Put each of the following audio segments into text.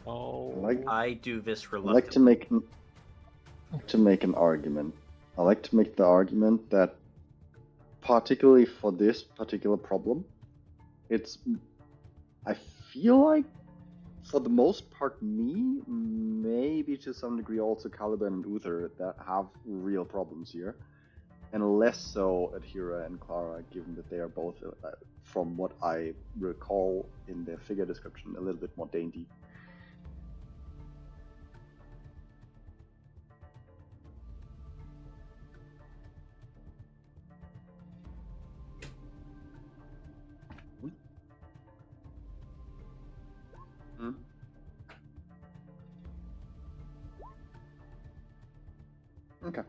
Oh. I do this I reluctantly. like to make an argument. I like to make the argument that, particularly for this particular problem, I feel like, for the most part, me, maybe to some degree also Caliban and Uther, that have real problems here. And less so Adhira and Clara, given that they are both, from what I recall in their figure description, a little bit more dainty. Hmm? Okay.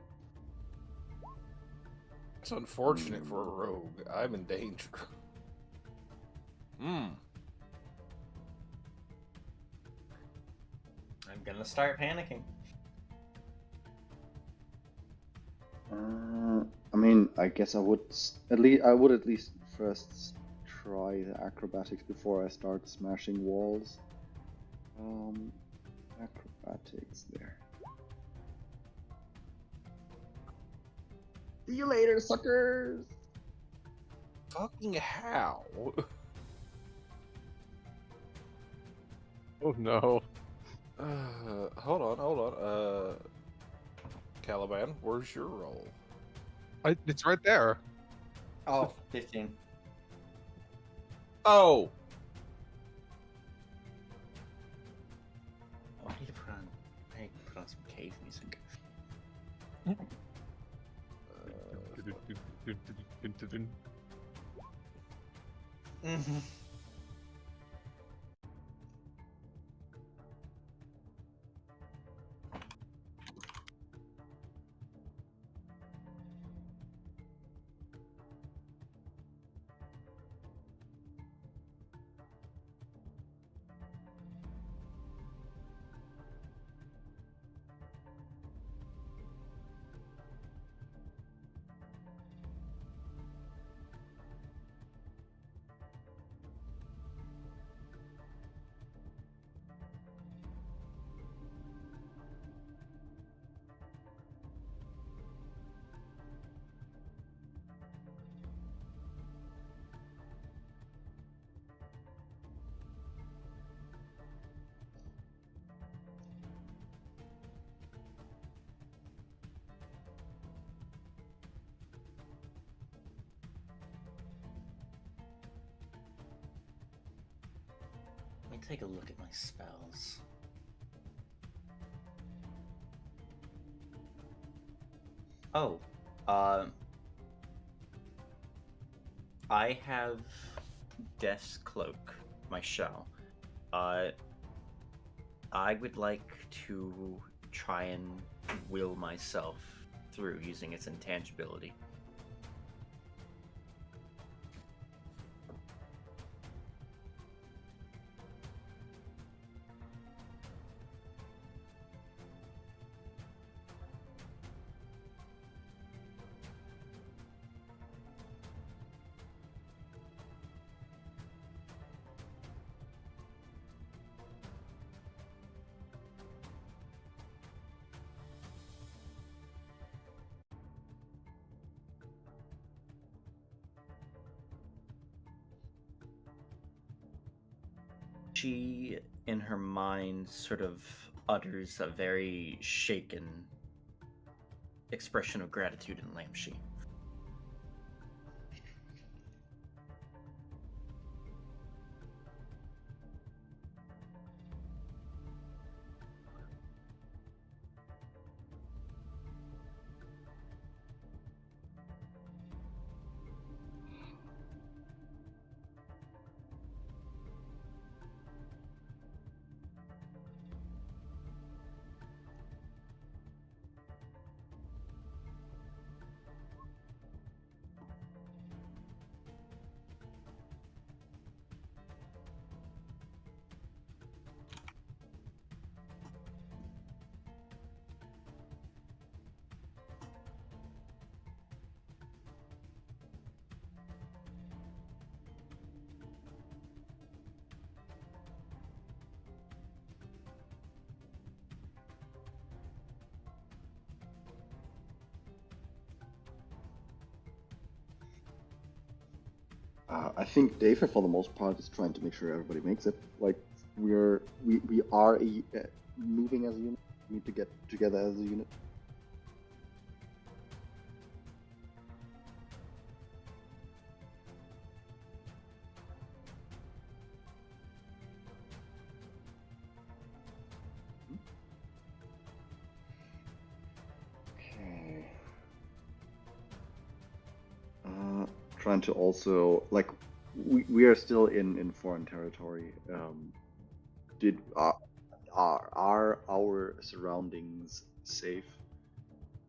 It's unfortunate for a rogue. I'm in danger. I'm gonna start panicking. I mean, I guess I would at least first try the acrobatics before I start smashing walls. Acrobatics there. See you later, suckers! Fucking how? Oh no. Hold on. Caliban, where's your roll? It's right there. Oh, 15. Oh! I need to put on some cave music. Mm-hmm. Let me take a look at my spells. Oh, I have Death's Cloak, my shell. I would like to try and will myself through using its intangibility. She, in her mind, sort of utters a very shaken expression of gratitude in Lamshi. I think David, for the most part, is trying to make sure everybody makes it. Like we are moving as a unit. We need to get together as a unit. Okay. Trying to also like we are still in foreign territory. Did are our surroundings safe?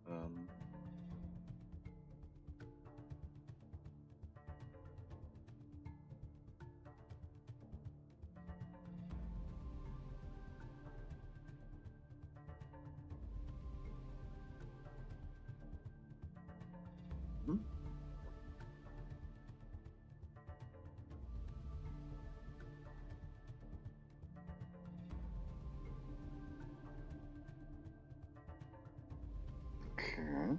Um, mhm. Okay.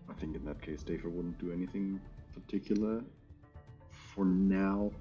I think in that case, David wouldn't do anything particular for now.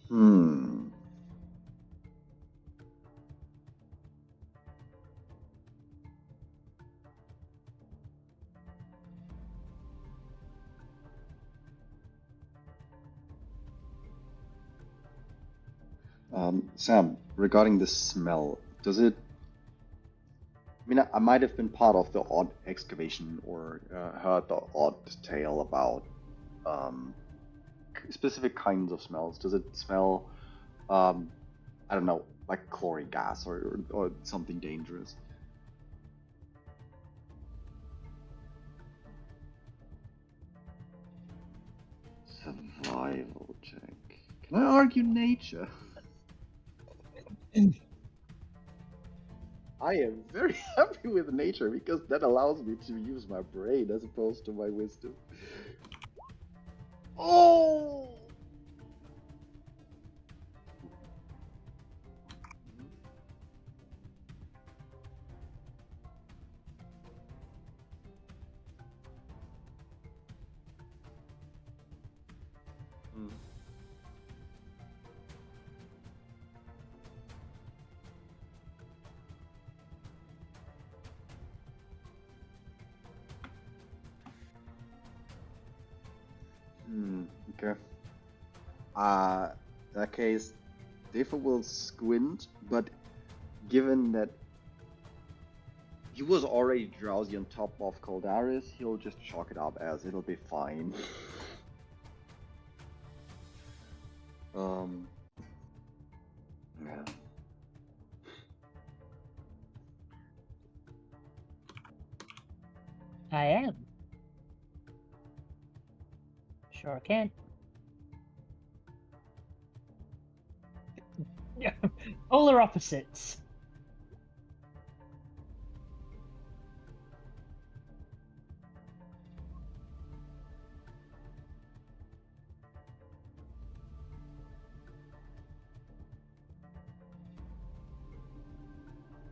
Hmm. Sam, regarding the smell, does it? I mean, I might have been part of the odd excavation or heard the odd tale about um, specific kinds of smells. Does it smell, I don't know, like chlorine gas or something dangerous? Survival check. Can I argue nature? I am very happy with nature because that allows me to use my brain as opposed to my wisdom. Oh! Mm. Okay. In that case, Defa will squint, but given that he was already drowsy on top of Caldaris, he'll just chalk it up as it'll be fine. Yeah. I am. Sure can. Yeah, polar opposites.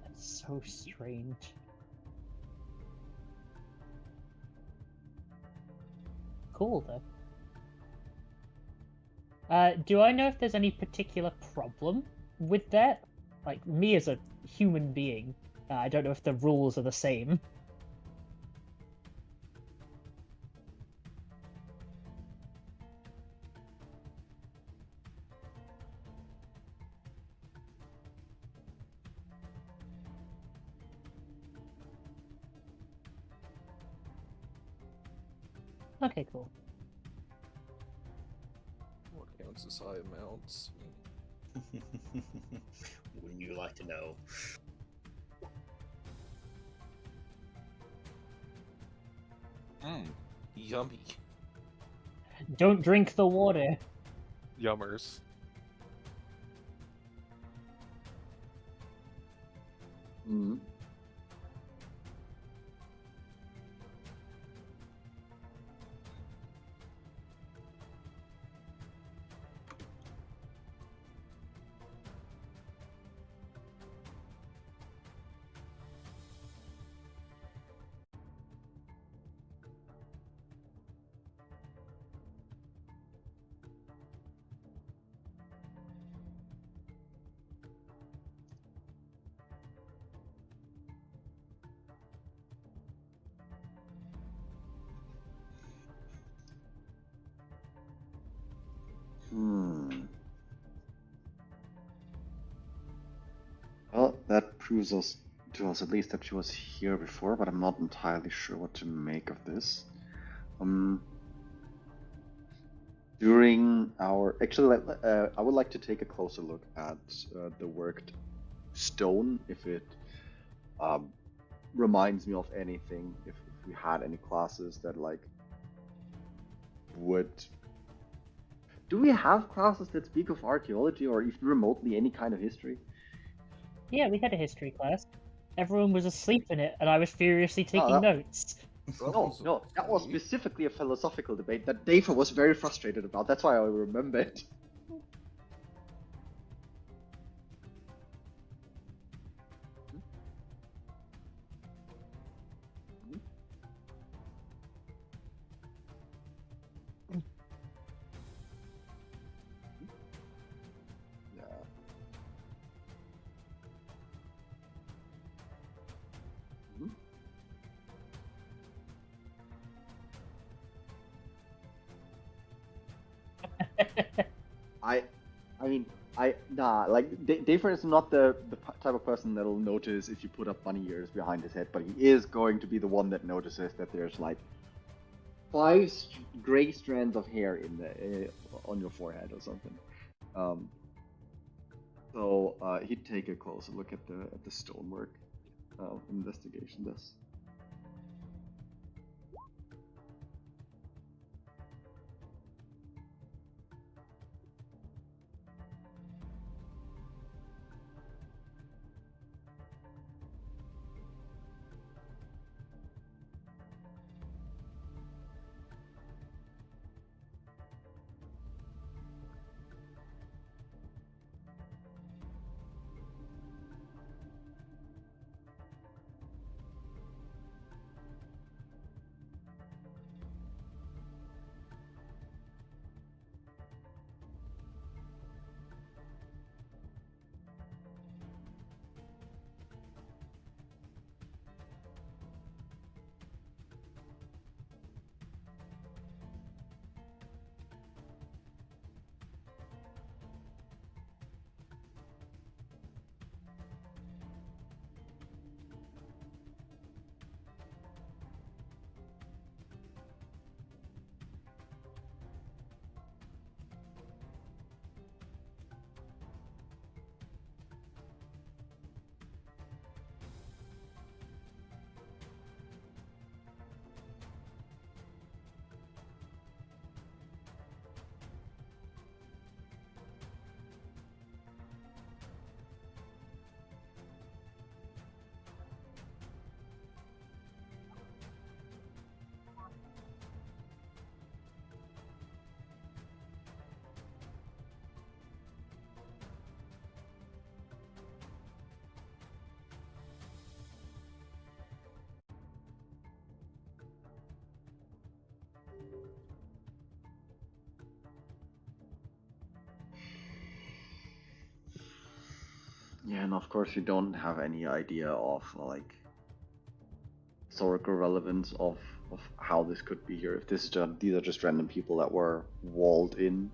That's so strange. Cool though. Do I know if there's any particular problem with that? Like, me as a human being, I don't know if the rules are the same. Okay, cool. What counts as high amounts? Wouldn't you like to know? Yummy. Don't drink the water. Yummers. Mm. Well, that proves us to us at least that she was here before, but I'm not entirely sure what to make of this. During our I would like to take a closer look at the worked stone, if it reminds me of anything. If we had any classes that like would. Do we have classes that speak of archaeology or even remotely any kind of history? Yeah, we had a history class. Everyone was asleep in it, and I was furiously taking notes. No, that was specifically a philosophical debate that Dave was very frustrated about. That's why I remember it. Dave is not the type of person that'll notice if you put up bunny ears behind his head, but he is going to be the one that notices that there's like 5 gray strands of hair in the on your forehead or something. So he'd take a closer look at the stonework investigation. This. Yeah, and of course you don't have any idea of like historical relevance of how this could be here. If this is just, these are just random people that were walled in,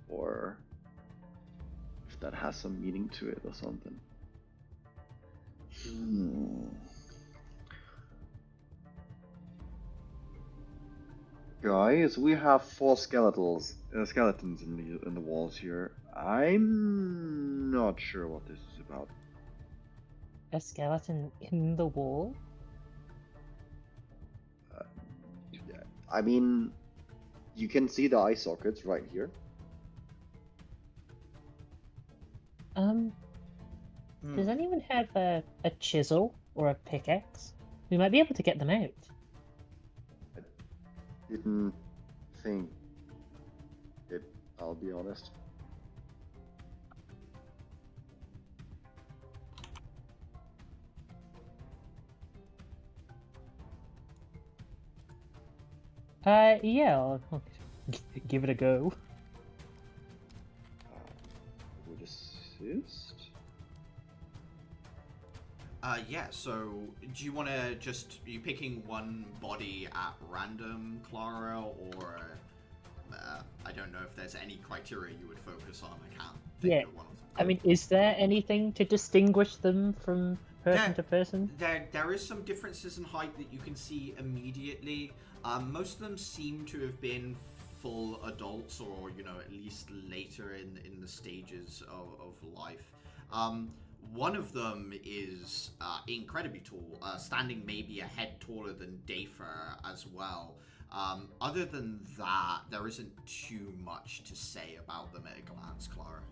or if that has some meaning to it or something. Guys, we have 4 skeletons in the walls here. I'm not sure what this is about. A skeleton in the wall? I mean, you can see the eye sockets right here. Does anyone have a chisel or a pickaxe? We might be able to get them out. Didn't think it, I'll be honest. Yeah, I'll give it a go. Would assist? Yeah, so do you want to just, are you picking one body at random, Clara, or I don't know if there's any criteria you would focus on. I can't think of one of them. I mean, is there anything to distinguish them from person to person? There is some differences in height that you can see immediately. Most of them seem to have been full adults, or at least later in the stages of life. One of them is incredibly tall, standing maybe a head taller than Dafer as well. Other than that, there isn't too much to say about them at a glance, Clara.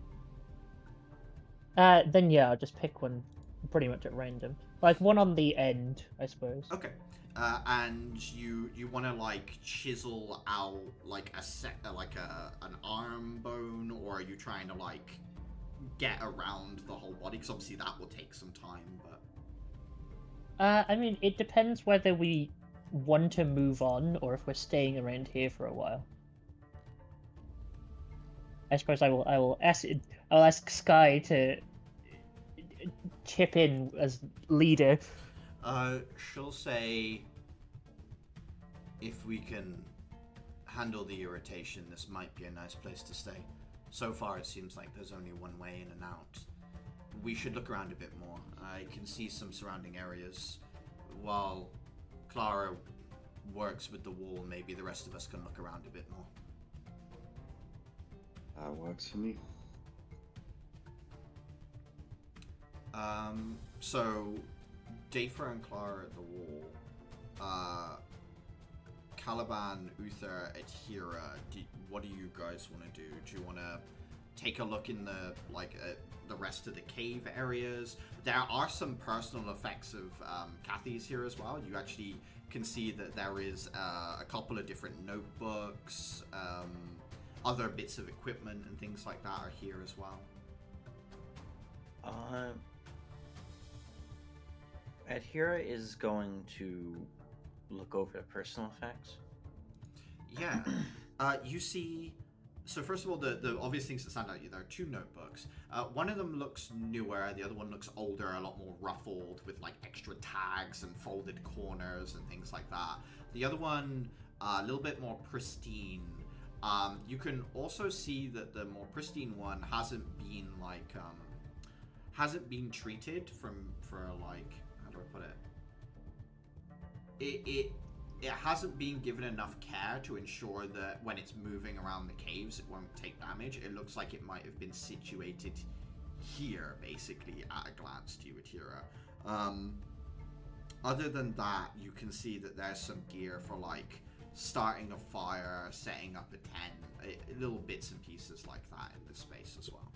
Then yeah, I'll just pick one pretty much at random. Like one on the end, I suppose. Okay. And you want to like chisel out like an arm bone, or are you trying to like get around the whole body? Because obviously that will take some time. But I mean, it depends whether we want to move on or if we're staying around here for a while. I suppose I'll ask Sky to chip in as leader. She'll say, if we can handle the irritation, this might be a nice place to stay. So far, it seems like there's only one way in and out. We should look around a bit more. I can see some surrounding areas. While Clara works with the wall, maybe the rest of us can look around a bit more. That works for me. So Dafer and Clara at the wall. Caliban, Uther, Adhira, what do you guys want to do? Do you want to take a look in the rest of the cave areas? There are some personal effects of Kathy's here as well. You actually can see that there is a couple of different notebooks, other bits of equipment and things like that are here as well. Adhira is going to look over the personal effects. Yeah. You see... So first of all, the obvious things that stand out, there are 2 notebooks. One of them looks newer, the other one looks older, a lot more ruffled, with like extra tags and folded corners and things like that. The other one, a little bit more pristine. You can also see that the more pristine one hasn't been like... hasn't been treated for like... How do I put it? It hasn't been given enough care to ensure that when it's moving around the caves, it won't take damage. It looks like it might have been situated here, basically, at a glance to you, Adhira. Other than that, you can see that there's some gear for, like, starting a fire, setting up a tent, little bits and pieces like that in this space as well.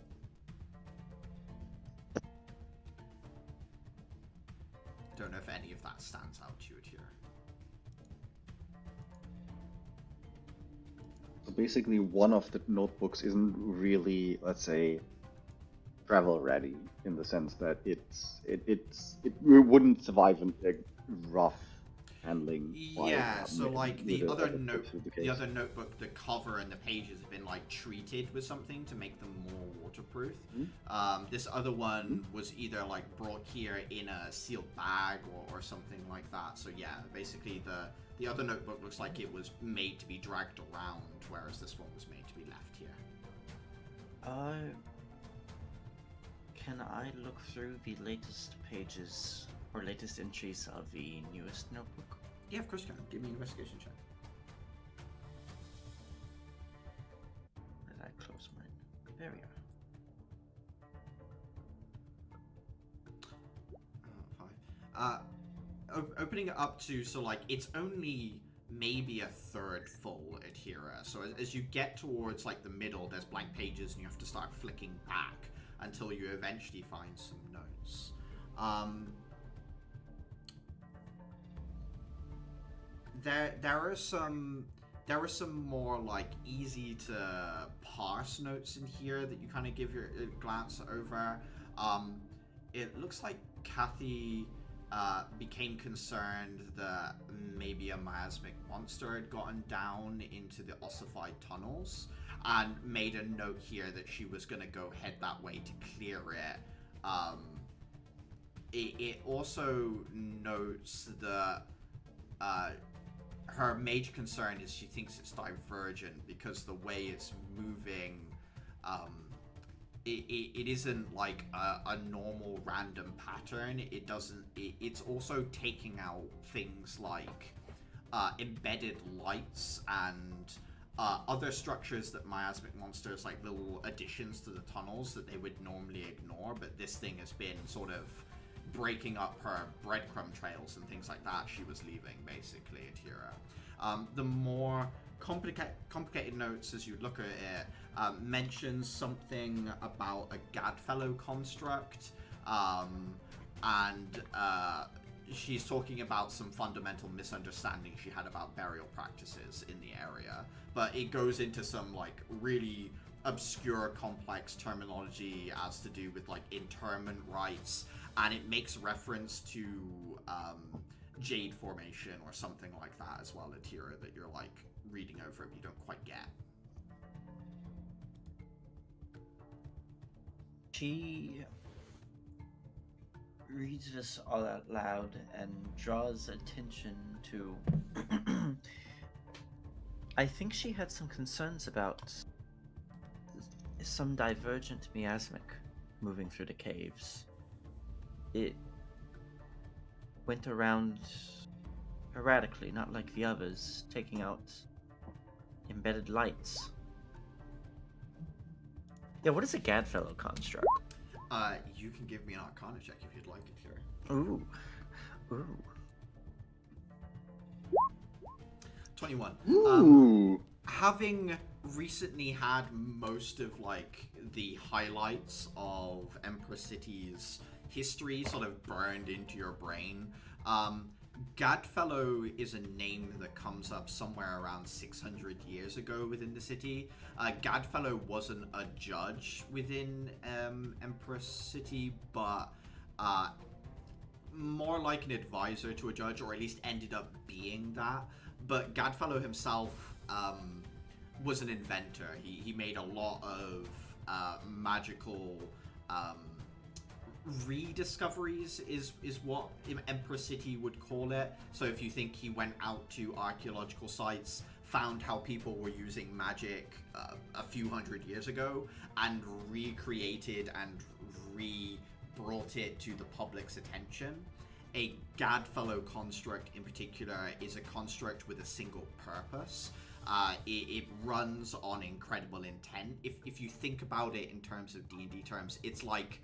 Don't know if any of that stands out to you, Adhira. So basically, one of the notebooks isn't really, let's say, travel ready in the sense that it wouldn't survive a rough handling. while, Yeah, so like with the other books with the the case. other notebook, the cover and the pages have been like treated with something to make them more waterproof. This other one was either like brought here in a sealed bag or something like that. So yeah, basically the other notebook looks like it was made to be dragged around, whereas this one was made to be left here. Can I look through the latest pages or latest entries of the newest notebook? Yeah, of course you can. Give me an investigation check. Did I close mine? There we are. Opening it up to, so like it's only maybe a third full Adhera. So as you get towards like the middle, there's blank pages and you have to start flicking back until you eventually find some notes. There are some more like easy to parse notes in here that you kind of give your glance over. It looks like Kathy became concerned that maybe a miasmic monster had gotten down into the ossified tunnels and made a note here that she was going to go head that way to clear it. It also notes that her major concern is she thinks it's divergent because the way it's moving, it isn't like a normal random pattern. It's also taking out things like embedded lights and other structures that miasmic monsters, like little additions to the tunnels that they would normally ignore, but this thing has been sort of breaking up her breadcrumb trails and things like that she was leaving, basically, at Hera. The more complicated notes, as you look at it, mentions something about a Gadfellow construct, and she's talking about some fundamental misunderstanding she had about burial practices in the area, but it goes into some like really obscure, complex terminology as to do with like interment rites, and it makes reference to Jade Formation or something like that as well, Atira, that you're like reading over but you don't quite get. She reads this all out loud and draws attention to... I think she had some concerns about some divergent miasmic moving through the caves. It went around erratically, not like the others, taking out embedded lights. Yeah, what is a Gadfellow construct? You can give me an Arcana check if you'd like it here. Ooh. Ooh. 21. Ooh. Having recently had most of like the highlights of Empress City's history sort of burned into your brain, Gadfellow is a name that comes up somewhere around 600 years ago within the city. Gadfellow wasn't a judge within Empress City, but more like an advisor to a judge, or at least ended up being that. But Gadfellow himself was an inventor. He made a lot of magical rediscoveries is what Empress City would call it. So if you think he went out to archaeological sites, found how people were using magic a few hundred years ago, and recreated and brought it to the public's attention. A Gadfellow construct in particular is a construct with a single purpose. It runs on incredible intent. If you think about it in terms of D&D terms, it's like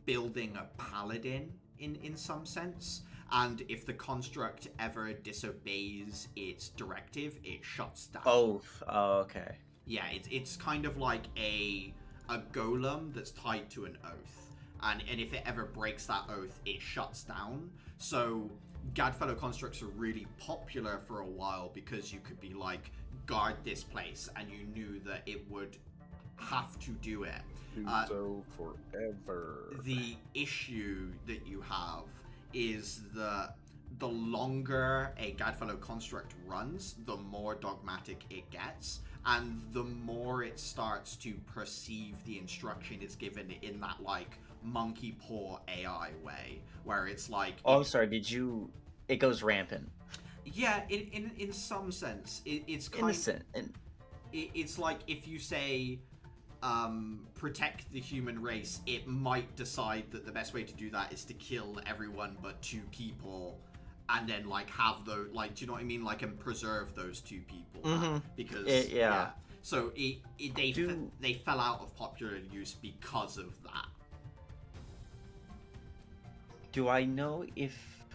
building a paladin in some sense, and if the construct ever disobeys its directive, it shuts down. Both. Oh, okay. Yeah, it's kind of like a golem that's tied to an oath, and if it ever breaks that oath, it shuts down. So Gadfellow constructs are really popular for a while because you could be like, guard this place, and you knew that it would have to do it. So forever. The issue that you have is that the longer a Gadfellow construct runs, the more dogmatic it gets, and the more it starts to perceive the instruction it's given in that, like, monkey paw AI way, where it's like... Oh, I'm sorry, it goes rampant. Yeah, in some sense. It's kind Innocent. It's like if you say, protect the human race, it might decide that the best way to do that is to kill everyone but 2 people, and then, like, have those, like, do you know what I mean? Like, and preserve those 2 people. Because, yeah. So, they fell out of popular use because of that. Do I know if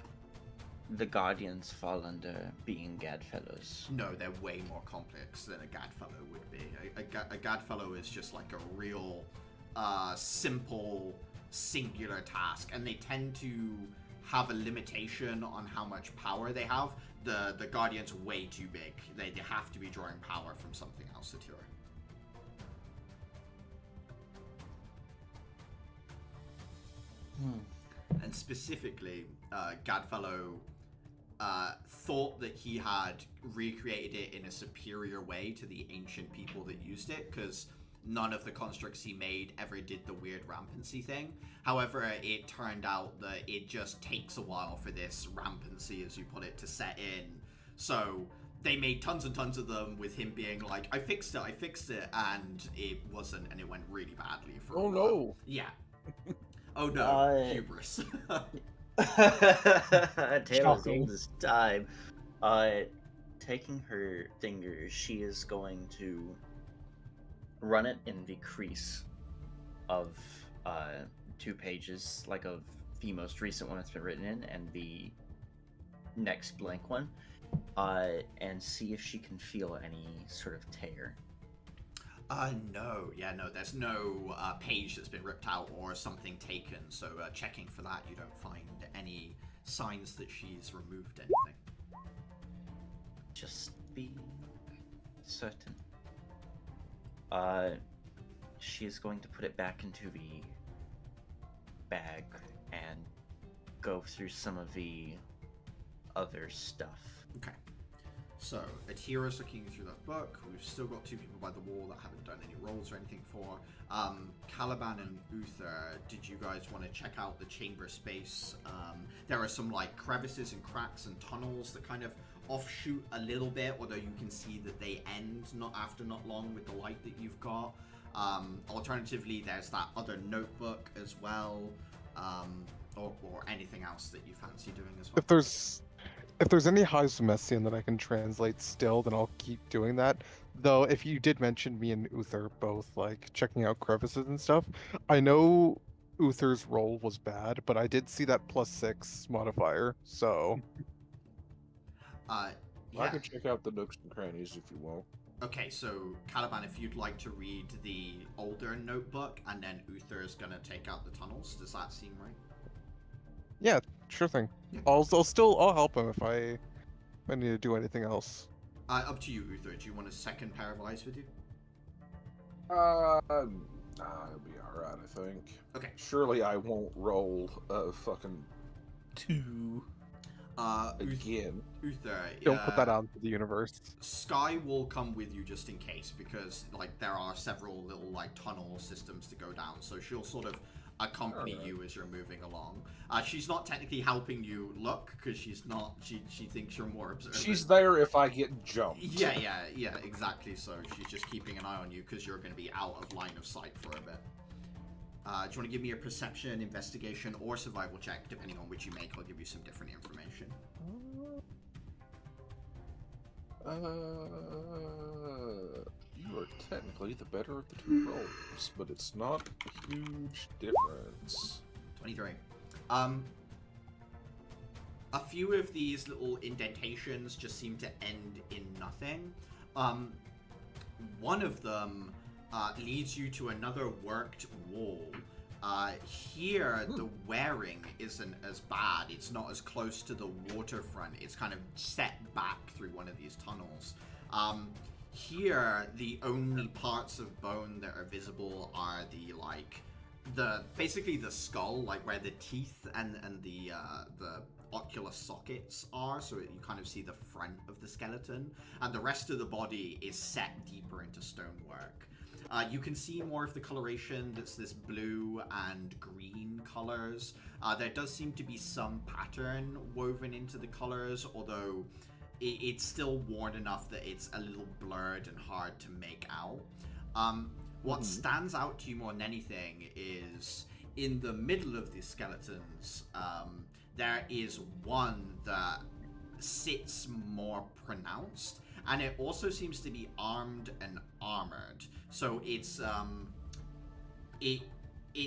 the Guardians fall under being Gadfellows? No, they're way more complex than a Gadfellow would be. A Gadfellow is just like a real, simple, singular task, and they tend to have a limitation on how much power they have. The Guardians are way too big. They have to be drawing power from something else, Satira. And specifically, Gadfellow thought that he had recreated it in a superior way to the ancient people that used it, because none of the constructs he made ever did the weird rampancy thing. However, it turned out that it just takes a while for this rampancy, as you put it, to set in. So they made tons and tons of them with him being like, I fixed it, and it wasn't, and it went really badly for a while. No. Yeah. Oh no, hubris. Taylor's all this time. Taking her fingers, she is going to run it in the crease of 2 pages, like of the most recent one that's been written in, and the next blank one, and see if she can feel any sort of tear. No. Yeah, no, there's no page that's been ripped out or something taken, so checking for that, you don't find any signs that she's removed anything. Just be certain. She is going to put it back into the bag and go through some of the other stuff. Okay. So, Atira's looking through that book. We've still got 2 people by the wall that haven't done any rolls or anything for. Caliban and Uther, did you guys want to check out the chamber space? There are some, like, crevices and cracks and tunnels that kind of offshoot a little bit, although you can see that they end not long with the light that you've got. Alternatively, there's that other notebook as well, or anything else that you fancy doing as well. If there's any High Zemestian that I can translate still, then I'll keep doing that. Though, if you did mention me and Uther both, like, checking out crevices and stuff, I know Uther's roll was bad, but I did see that +6 modifier, so... Yeah. I can check out the nooks and crannies if you want. Okay, so Caliban, if you'd like to read the older notebook, and then Uther's gonna take out the tunnels, does that seem right? Yeah, sure thing. Yeah. I'll help him if I need to do anything else. Up to you, Uther. Do you want a second pair of eyes with you? It'll be alright, I think. Okay. Surely I won't roll a fucking 2 again. Uther, Don't put that out into the universe. Sky will come with you just in case, because, like, there are several little, like, tunnel systems to go down, so she'll sort of accompany you as you're moving along. She's not technically helping you look, because she's not, she thinks you're more observant. She's there if I get jumped. Yeah, exactly, so she's just keeping an eye on you, because you're going to be out of line of sight for a bit. Do you want to give me a perception, investigation, or survival check, depending on which you make? I'll give you some different information. You are technically the better of the 2 rolls, but it's not a huge difference. 23. A few of these little indentations just seem to end in nothing. One of them leads you to another worked wall. Here, the wearing isn't as bad. It's not as close to the waterfront. It's kind of set back through one of these tunnels. Here, the only parts of bone that are visible are basically the skull, like where the teeth and the ocular sockets are, so you kind of see the front of the skeleton, and the rest of the body is set deeper into stonework. You can see more of the coloration that's this blue and green colors. There does seem to be some pattern woven into the colors, although it's still worn enough that it's a little blurred and hard to make out. What stands out to you more than anything is in the middle of these skeletons, there is one that sits more pronounced, and it also seems to be armed and armored. So it's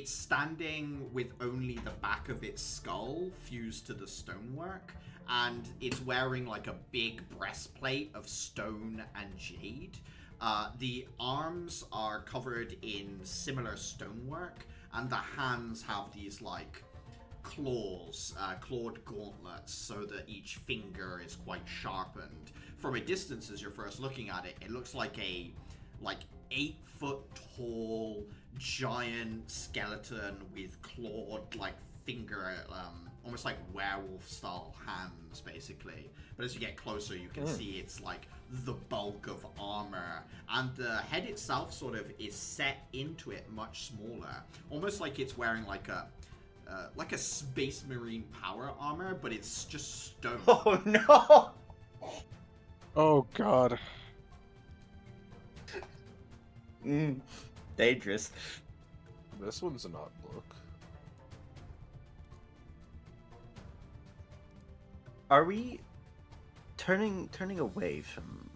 standing with only the back of its skull fused to the stonework, and it's wearing like a big breastplate of stone and jade. The arms are covered in similar stonework, and the hands have these like claws, clawed gauntlets, so that each finger is quite sharpened. From a distance, as you're first looking at it, it looks like a 8-foot tall giant skeleton with clawed like finger, almost like werewolf style hands basically. But as you get closer, you can see it's like the bulk of armor, and the head itself sort of is set into it much smaller, almost like it's wearing like a space marine power armor, but it's just stone. Oh no! Oh god. Dangerous. This one's an odd look. Are we turning away from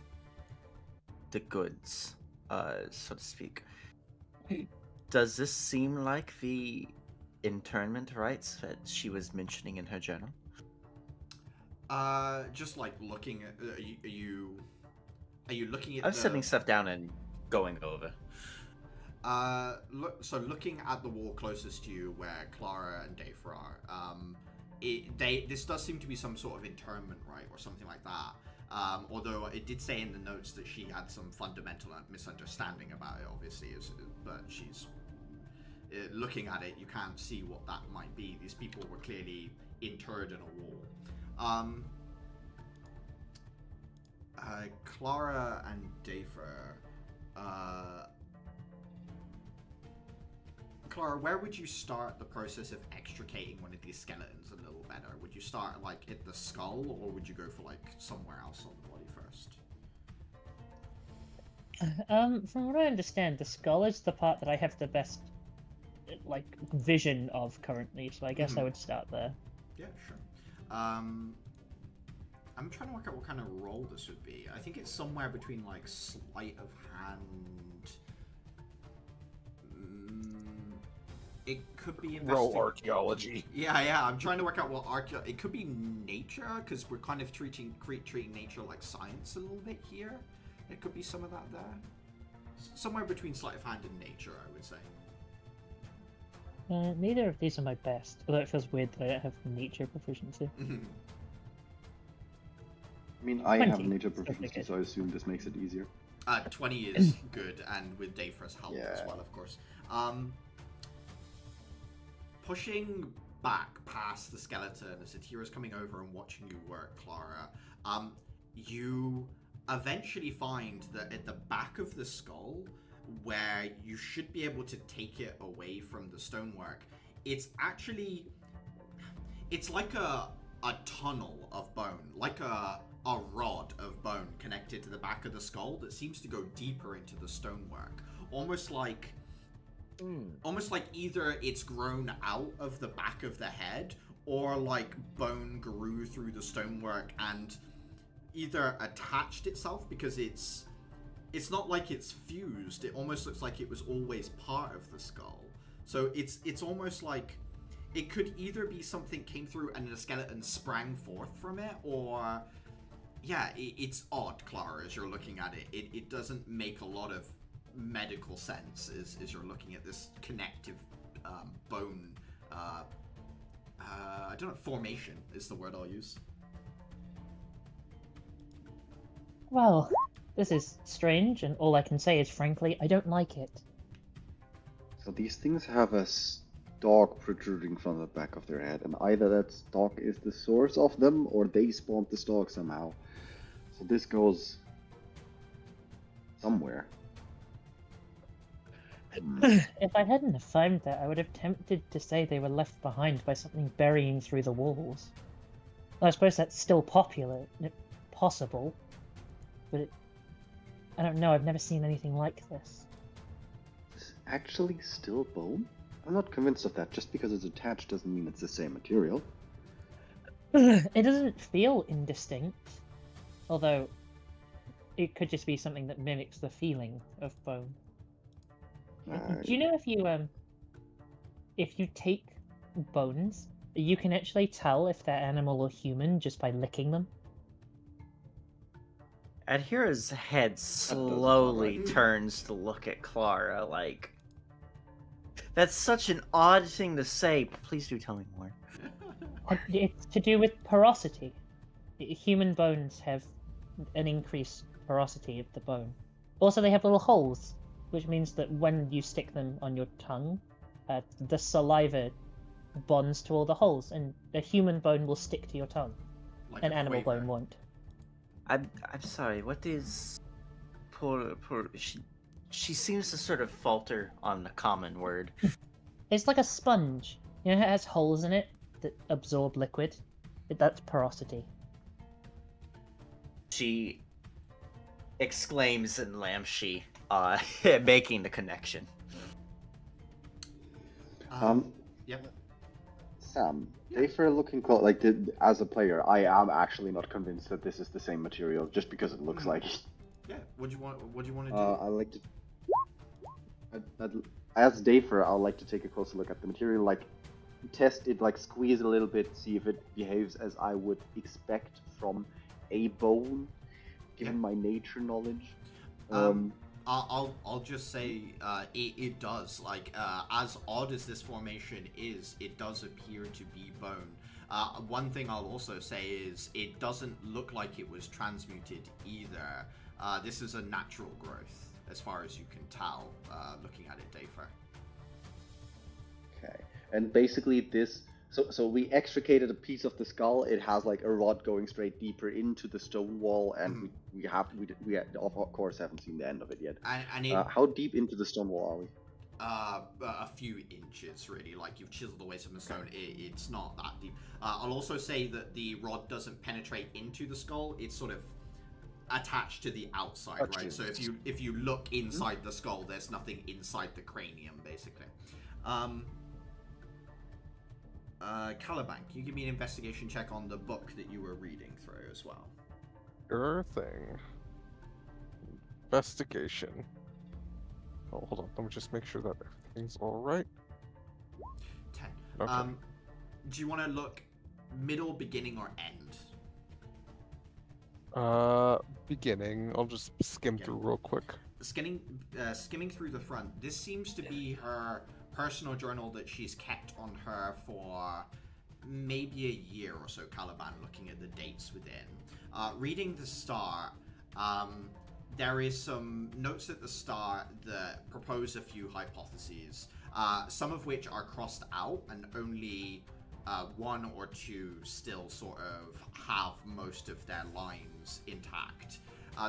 the goods, so to speak? Does this seem like the internment rites that she was mentioning in her journal? Just like looking at, are you looking at? I'm setting stuff down and going over. Looking at the wall closest to you, where Clara and Daphra are, this does seem to be some sort of internment rite or something like that. Although it did say in the notes that she had some fundamental misunderstanding about it, obviously, but she's looking at it. You can't see what that might be. These people were clearly interred in a wall. Clara and Daphra. Clara, where would you start the process of extricating one of these skeletons a little better? Would you start like at the skull, or would you go for like somewhere else on the body first? From what I understand, the skull is the part that I have the best, like, vision of currently. So I guess I would start there. Yeah, sure. I'm trying to work out what kind of roll this would be. I think it's somewhere between like sleight of hand. It could be Roll archaeology. Yeah. I'm trying to work out what it could be nature, because we're kind of treating nature like science a little bit here. It could be some of that there. Somewhere between sleight of hand and nature, I would say. Neither of these are my best, although it feels weird that I don't have nature proficiency. I mean, I 20. have nature proficiency, so I assume this makes it easier. 20 is good, and with Daphra's help as Yeah. well, of course. Pushing back past the skeleton as Atira's coming over and watching you work, Clara, you eventually find that at the back of the skull, where you should be able to take it away from the stonework, it's like a tunnel of bone, like a rod of bone connected to the back of the skull that seems to go deeper into the stonework, almost like either it's grown out of the back of the head, or like bone grew through the stonework and either attached itself, because it's not like it's fused. It almost looks like it was always part of the skull. So it's almost like it could either be something came through and the skeleton sprang forth from it, or yeah, it's odd, Clara, as you're looking at it. It doesn't make a lot of medical sense as you're looking at this connective bone. I don't know, formation is the word I'll use. Well, this is strange, and all I can say is, frankly, I don't like it. So these things have a dog protruding from the back of their head, and either that dog is the source of them or they spawned this dog somehow. So this goes somewhere. If I hadn't have found that, I would have tempted to say they were left behind by something burying through the walls. I suppose that's still possible, but I don't know, I've never seen anything like this. Is this actually still bone? I'm not convinced of that. Just because it's attached doesn't mean it's the same material. It doesn't feel indistinct, although it could just be something that mimics the feeling of bone. Do you know if you take bones, you can actually tell if they're animal or human just by licking them? Adhira's head sound slowly right. turns to look at Clara like, that's such an odd thing to say. Please do tell me more. It's to do with porosity. Human bones have an increased porosity of the bone. Also, they have little holes, which means that when you stick them on your tongue, the saliva bonds to all the holes, and a human bone will stick to your tongue. Like An a animal quaver. bone won't. I'm sorry. What is She seems to sort of falter on the common word. It's like a sponge. You know, it has holes in it that absorb liquid. That's porosity. She exclaims in Lamshi, making the connection. Yep. Sam, Dafer looking close, like as a player, I am actually not convinced that this is the same material just because it looks like it. Yeah. What do you want to do? I like to. As Dafer, I'd like to take a closer look at the material, like test it, like squeeze it a little bit, see if it behaves as I would expect from a bone, given my nature knowledge. I'll just say it does. Like as odd as this formation is, it does appear to be bone. One thing I'll also say is it doesn't look like it was transmuted either. This is a natural growth, as far as you can tell, looking at it, Dafer. Okay, and basically this. So we extricated a piece of the skull. It has like a rod going straight deeper into the stone wall, and we of course haven't seen the end of it yet. And it, how deep into the stone wall are we? A few inches, really. Like you've chiseled away some of the stone. It's not that deep. I'll also say that the rod doesn't penetrate into the skull. It's sort of attached to the outside, right? So if you look inside the skull, there's nothing inside the cranium, basically. Caliban, can you give me an investigation check on the book that you were reading through as well? Sure thing. Investigation. Oh, hold on. Let me just make sure that everything's all right. 10. Okay. Do you want to look middle, beginning, or end? Beginning. I'll just skim through real quick. Skimming through the front. This seems to be her personal journal that she's kept on her for maybe a year or so, Caliban, looking at the dates within. Reading the start, there is some notes at the start that propose a few hypotheses, some of which are crossed out, and only one or two still sort of have most of their lines intact.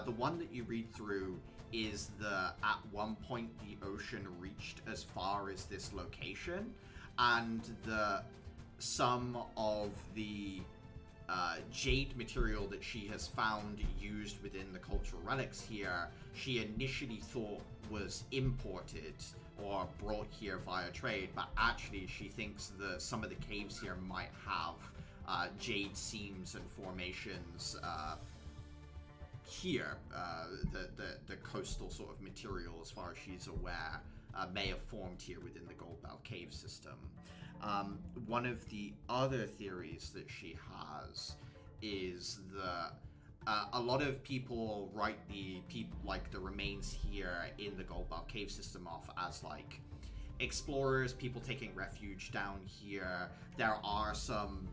The one that you read through is at one point the ocean reached as far as this location, and some of the jade material that she has found used within the cultural relics here, she initially thought was imported or brought here via trade, but actually she thinks that some of the caves here might have jade seams and formations here. The coastal sort of material, as far as she's aware, may have formed here within the Goldbell cave system. One of the other theories that she has is that a lot of people write the remains here in the Goldbell cave system off as like explorers, people taking refuge down here. There are some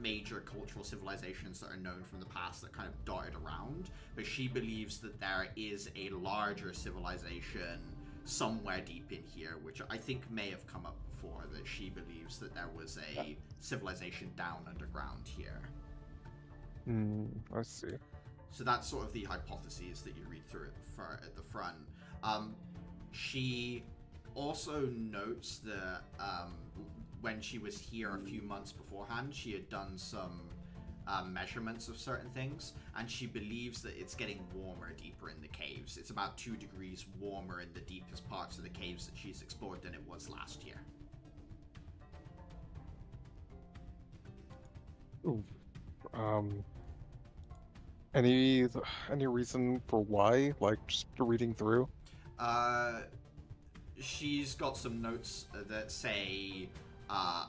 major cultural civilizations that are known from the past that kind of dotted around, but she believes that there is a larger civilization somewhere deep in here, which I think may have come up before. before, that she believes that there was a civilization down underground here. I see. So that's sort of the hypotheses that you read through at the front. She also notes that when she was here a few months beforehand, she had done some measurements of certain things, and she believes that it's getting warmer deeper in the caves. It's about 2 degrees warmer in the deepest parts of the caves that she's explored than it was last year. Ooh. Any reason for why? Like, just reading through? She's got some notes that say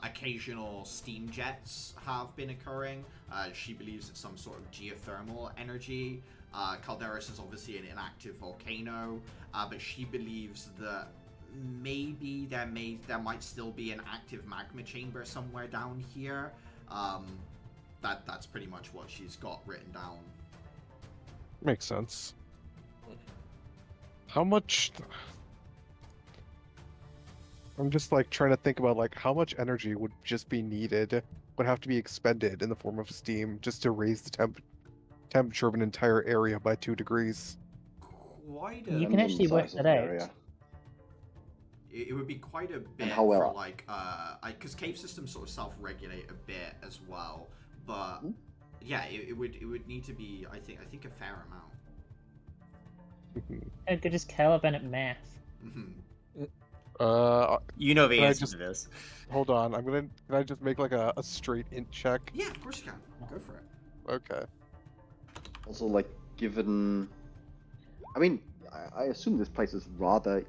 occasional steam jets have been occurring. She believes it's some sort of geothermal energy. Calderis is obviously an inactive volcano, but she believes that maybe there might still be an active magma chamber somewhere down here. That's pretty much what she's got written down. Makes sense. How much... I'm just like trying to think about like how much energy would just be needed, would have to be expended in the form of steam just to raise the temperature of an entire area by 2 degrees. Quite a... You can actually work that out. It would be quite a bit how well? for like, because cave systems sort of self-regulate a bit as well, but yeah, it would need to be, I think a fair amount. How good is Caliban at math? You know the Can I answer just- to this. Hold on, can I just make like a straight int check? Yeah, of course you can. Go for it. Okay. Also, like, given... I mean, I assume this place is rather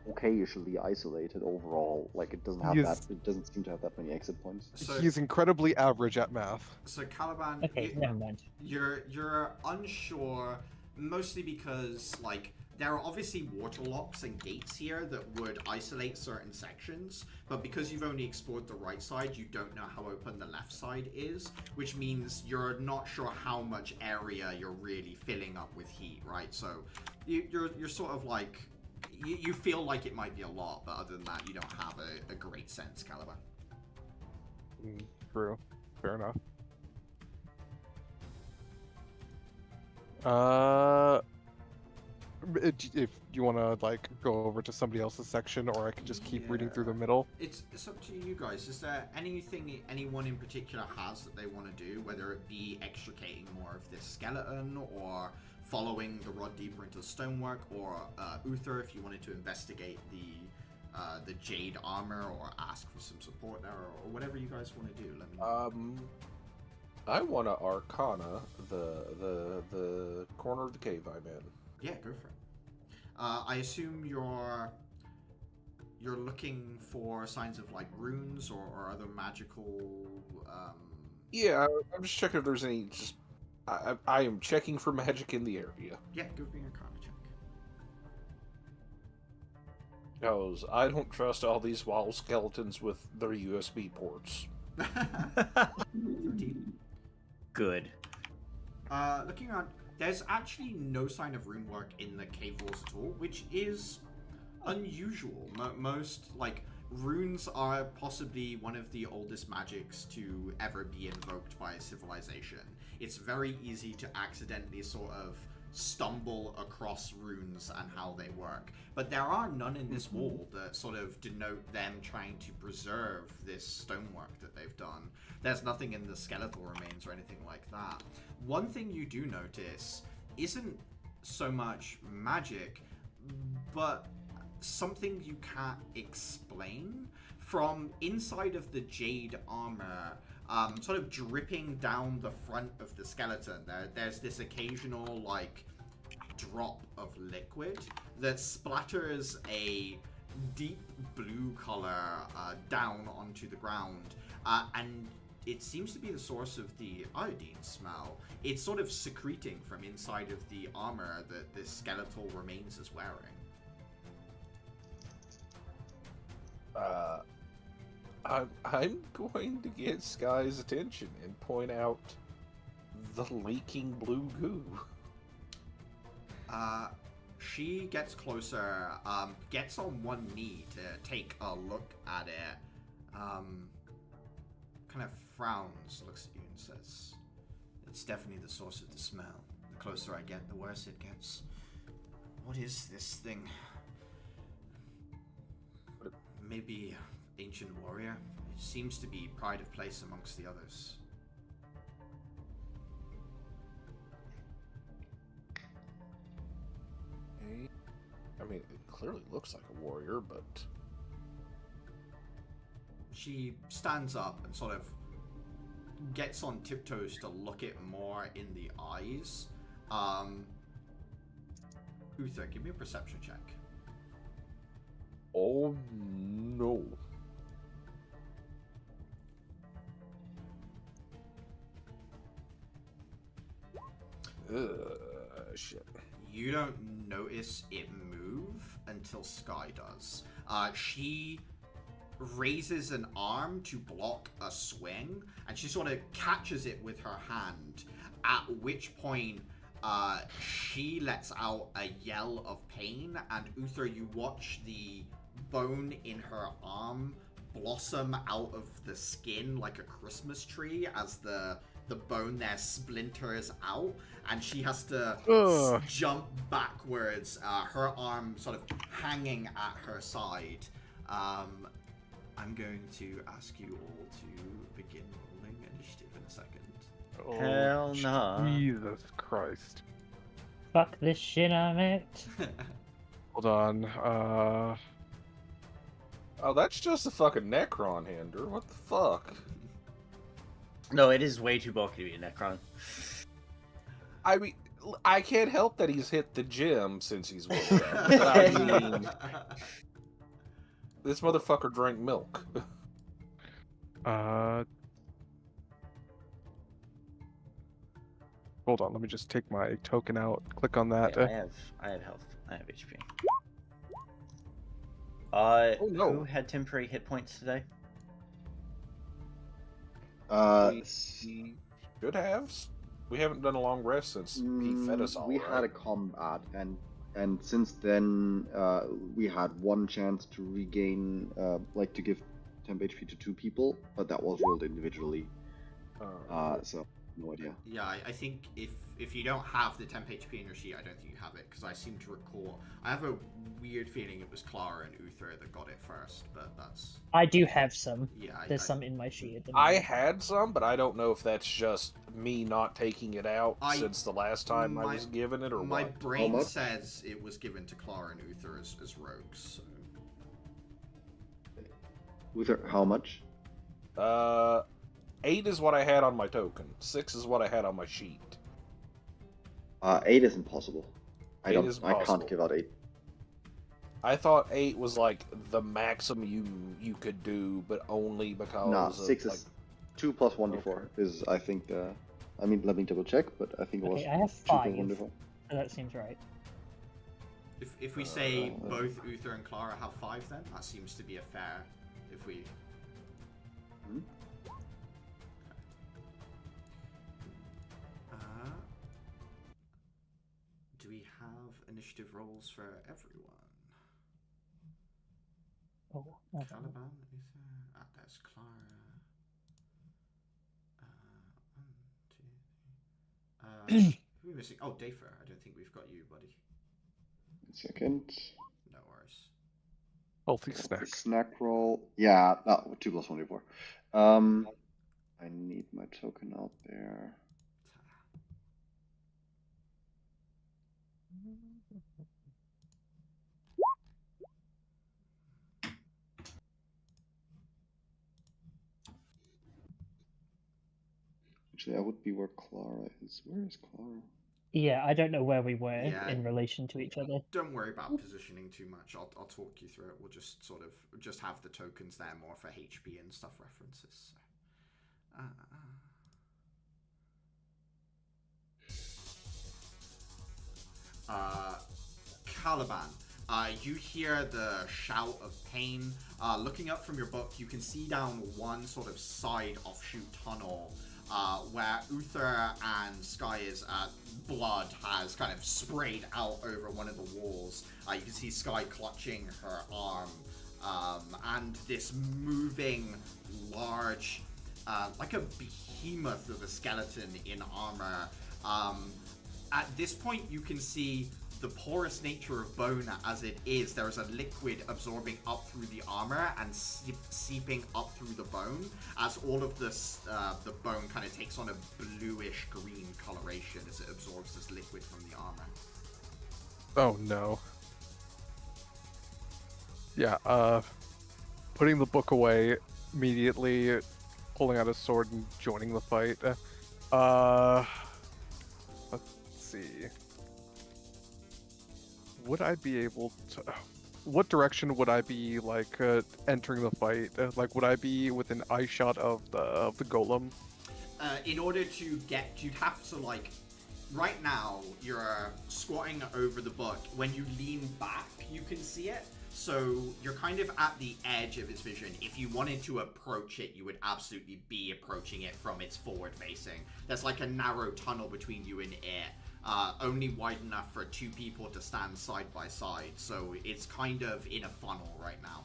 occasionally isolated overall. Like, it doesn't have Yes. that... It doesn't seem to have that many exit points. So, He's incredibly average at math. so Caliban, Okay, never mind. you're unsure, mostly because like there are obviously water locks and gates here that would isolate certain sections, but because you've only explored the right side, you don't know how open the left side is, which means you're not sure how much area you're really filling up with heat, right? So you're sort of like, you feel like it might be a lot, but other than that, you don't have a great sense, Caliban. True. Fair enough. If you want to like go over to somebody else's section, or I can just keep reading through the middle. It's up to you guys. Is there anything anyone in particular has that they want to do, whether it be extricating more of this skeleton, or following the rod deeper into the stonework, or Uther, if you wanted to investigate the jade armor, or ask for some support there, or whatever you guys want to do. Let me know. I want to Arcana the corner of the cave I'm in. Yeah, go for it. I assume you're looking for signs of like runes or other magical. Yeah, I'm just checking if there's any. Just I am checking for magic in the area. Yeah, give me a Arcana check. Because I don't trust all these wall skeletons with their USB ports. 13. Good. Looking around, there's actually no sign of rune work in the cave walls at all, which is unusual. Most, like, runes are possibly one of the oldest magics to ever be invoked by a civilization. It's very easy to accidentally sort of stumble across runes and how they work. But there are none in this wall that sort of denote them trying to preserve this stonework that they've done. There's nothing in the skeletal remains or anything like that. One thing you do notice isn't so much magic, but something you can't explain. From inside of the jade armor, sort of dripping down the front of the skeleton, there's this occasional, like, drop of liquid that splatters a deep blue color down onto the ground, and it seems to be the source of the iodine smell. It's sort of secreting from inside of the armor that this skeletal remains is wearing. I'm going to get Sky's attention and point out the leaking blue goo. she gets closer, gets on one knee to take a look at it, kind of frowns, looks at you and says, "It's definitely the source of the smell. The closer I get, the worse it gets. What is this thing? Maybe ancient warrior? It seems to be pride of place amongst the others." I mean, it clearly looks like a warrior, but... She stands up and sort of gets on tiptoes to look it more in the eyes. Uther, give me a perception check. Oh, no. Shit. You don't notice it move until Sky does. She raises an arm to block a swing, and she sort of catches it with her hand, at which point she lets out a yell of pain, and Uther, you watch the bone in her arm blossom out of the skin like a Christmas tree as the bone there splinters out, and she has to jump backwards, her arm sort of hanging at her side. I'm going to ask you all to begin rolling initiative in a second. Oh, Hell nah. Jesus Christ. Fuck this shit I'm at. Hold on. Oh, that's just a fucking Necron hander. What the fuck? No, it is way too bulky to be a Necron. I mean, I can't help that he's hit the gym since he's woke up. But I mean, this motherfucker drank milk. Hold on, let me just take my token out. Click on that. Yeah, I have health. I have HP. Oh, no. Who had temporary hit points today? See, Should have. We haven't done a long rest since he fed us all. we right? had a combat, and since then we had one chance to regain, like to give temp HP to 2 people, but that was rolled individually. So no idea. Yeah, I think if you don't have the temp HP in your sheet, I don't think you have it, because I seem to recall. I have a weird feeling it was Clara and Uther that got it first, but that's... I do have some. Yeah, There's some in my sheet at the I moment. had some, but I don't know if that's just me not taking it out since the last time I was given it, or my what. brain much? says it was given to Clara and Uther as rogues. So. Uther, how much? 8 is what I had on my token. 6 is what I had on my sheet. 8 isn't possible. I 8 don't. is I possible. can't give out 8. I thought 8 was like the maximum you could do, but only because Nah, of, 6 like... is 2 plus 1d4 is, I think, the... I mean, let me double check, but I think it was Okay, I have 2 plus 5. 1d4. So that seems right. If we say both Uther and Clara have 5, then that seems to be a fair. If we. Hmm? Do we have initiative rolls for everyone? Oh, I don't know. Caliban, Uther. There's Clara. 1, 2, 3. Who are we missing? Oh, Dafer. I don't think we've got you, buddy. 1 second. No worries. Healthy snack. Snack roll. Yeah, 2 plus 1d4. I need my token out there. Actually, that would be where Clara is. Where is Clara? Yeah, I don't know where we were Yeah. in relation to each other. Don't worry about positioning too much. I'll talk you through it. We'll just sort of just have the tokens there more for HP and stuff references. Caliban, you hear the shout of pain. Looking up from your book, you can see down one sort of side offshoot tunnel where Uther and Sky's blood has kind of sprayed out over one of the walls. You can see Sky clutching her arm, and this moving large, like a behemoth of a skeleton in armor. At this point, you can see the porous nature of bone as it is. There is a liquid absorbing up through the armor and seeping up through the bone as all of this, the bone kind of takes on a bluish green coloration as it absorbs this liquid from the armor. Oh no. Yeah, putting the book away immediately, pulling out a sword and joining the fight. Let's see. Would I be able to... What direction would I be, like, entering the fight? Like, would I be within eye shot of the golem? In order to get... You'd have to, like... Right now, you're squatting over the book. When you lean back, you can see it. So you're kind of at the edge of its vision. If you wanted to approach it, you would absolutely be approaching it from its forward facing. There's like a narrow tunnel between you and it. Only wide enough for two people to stand side by side, so it's kind of in a funnel right now.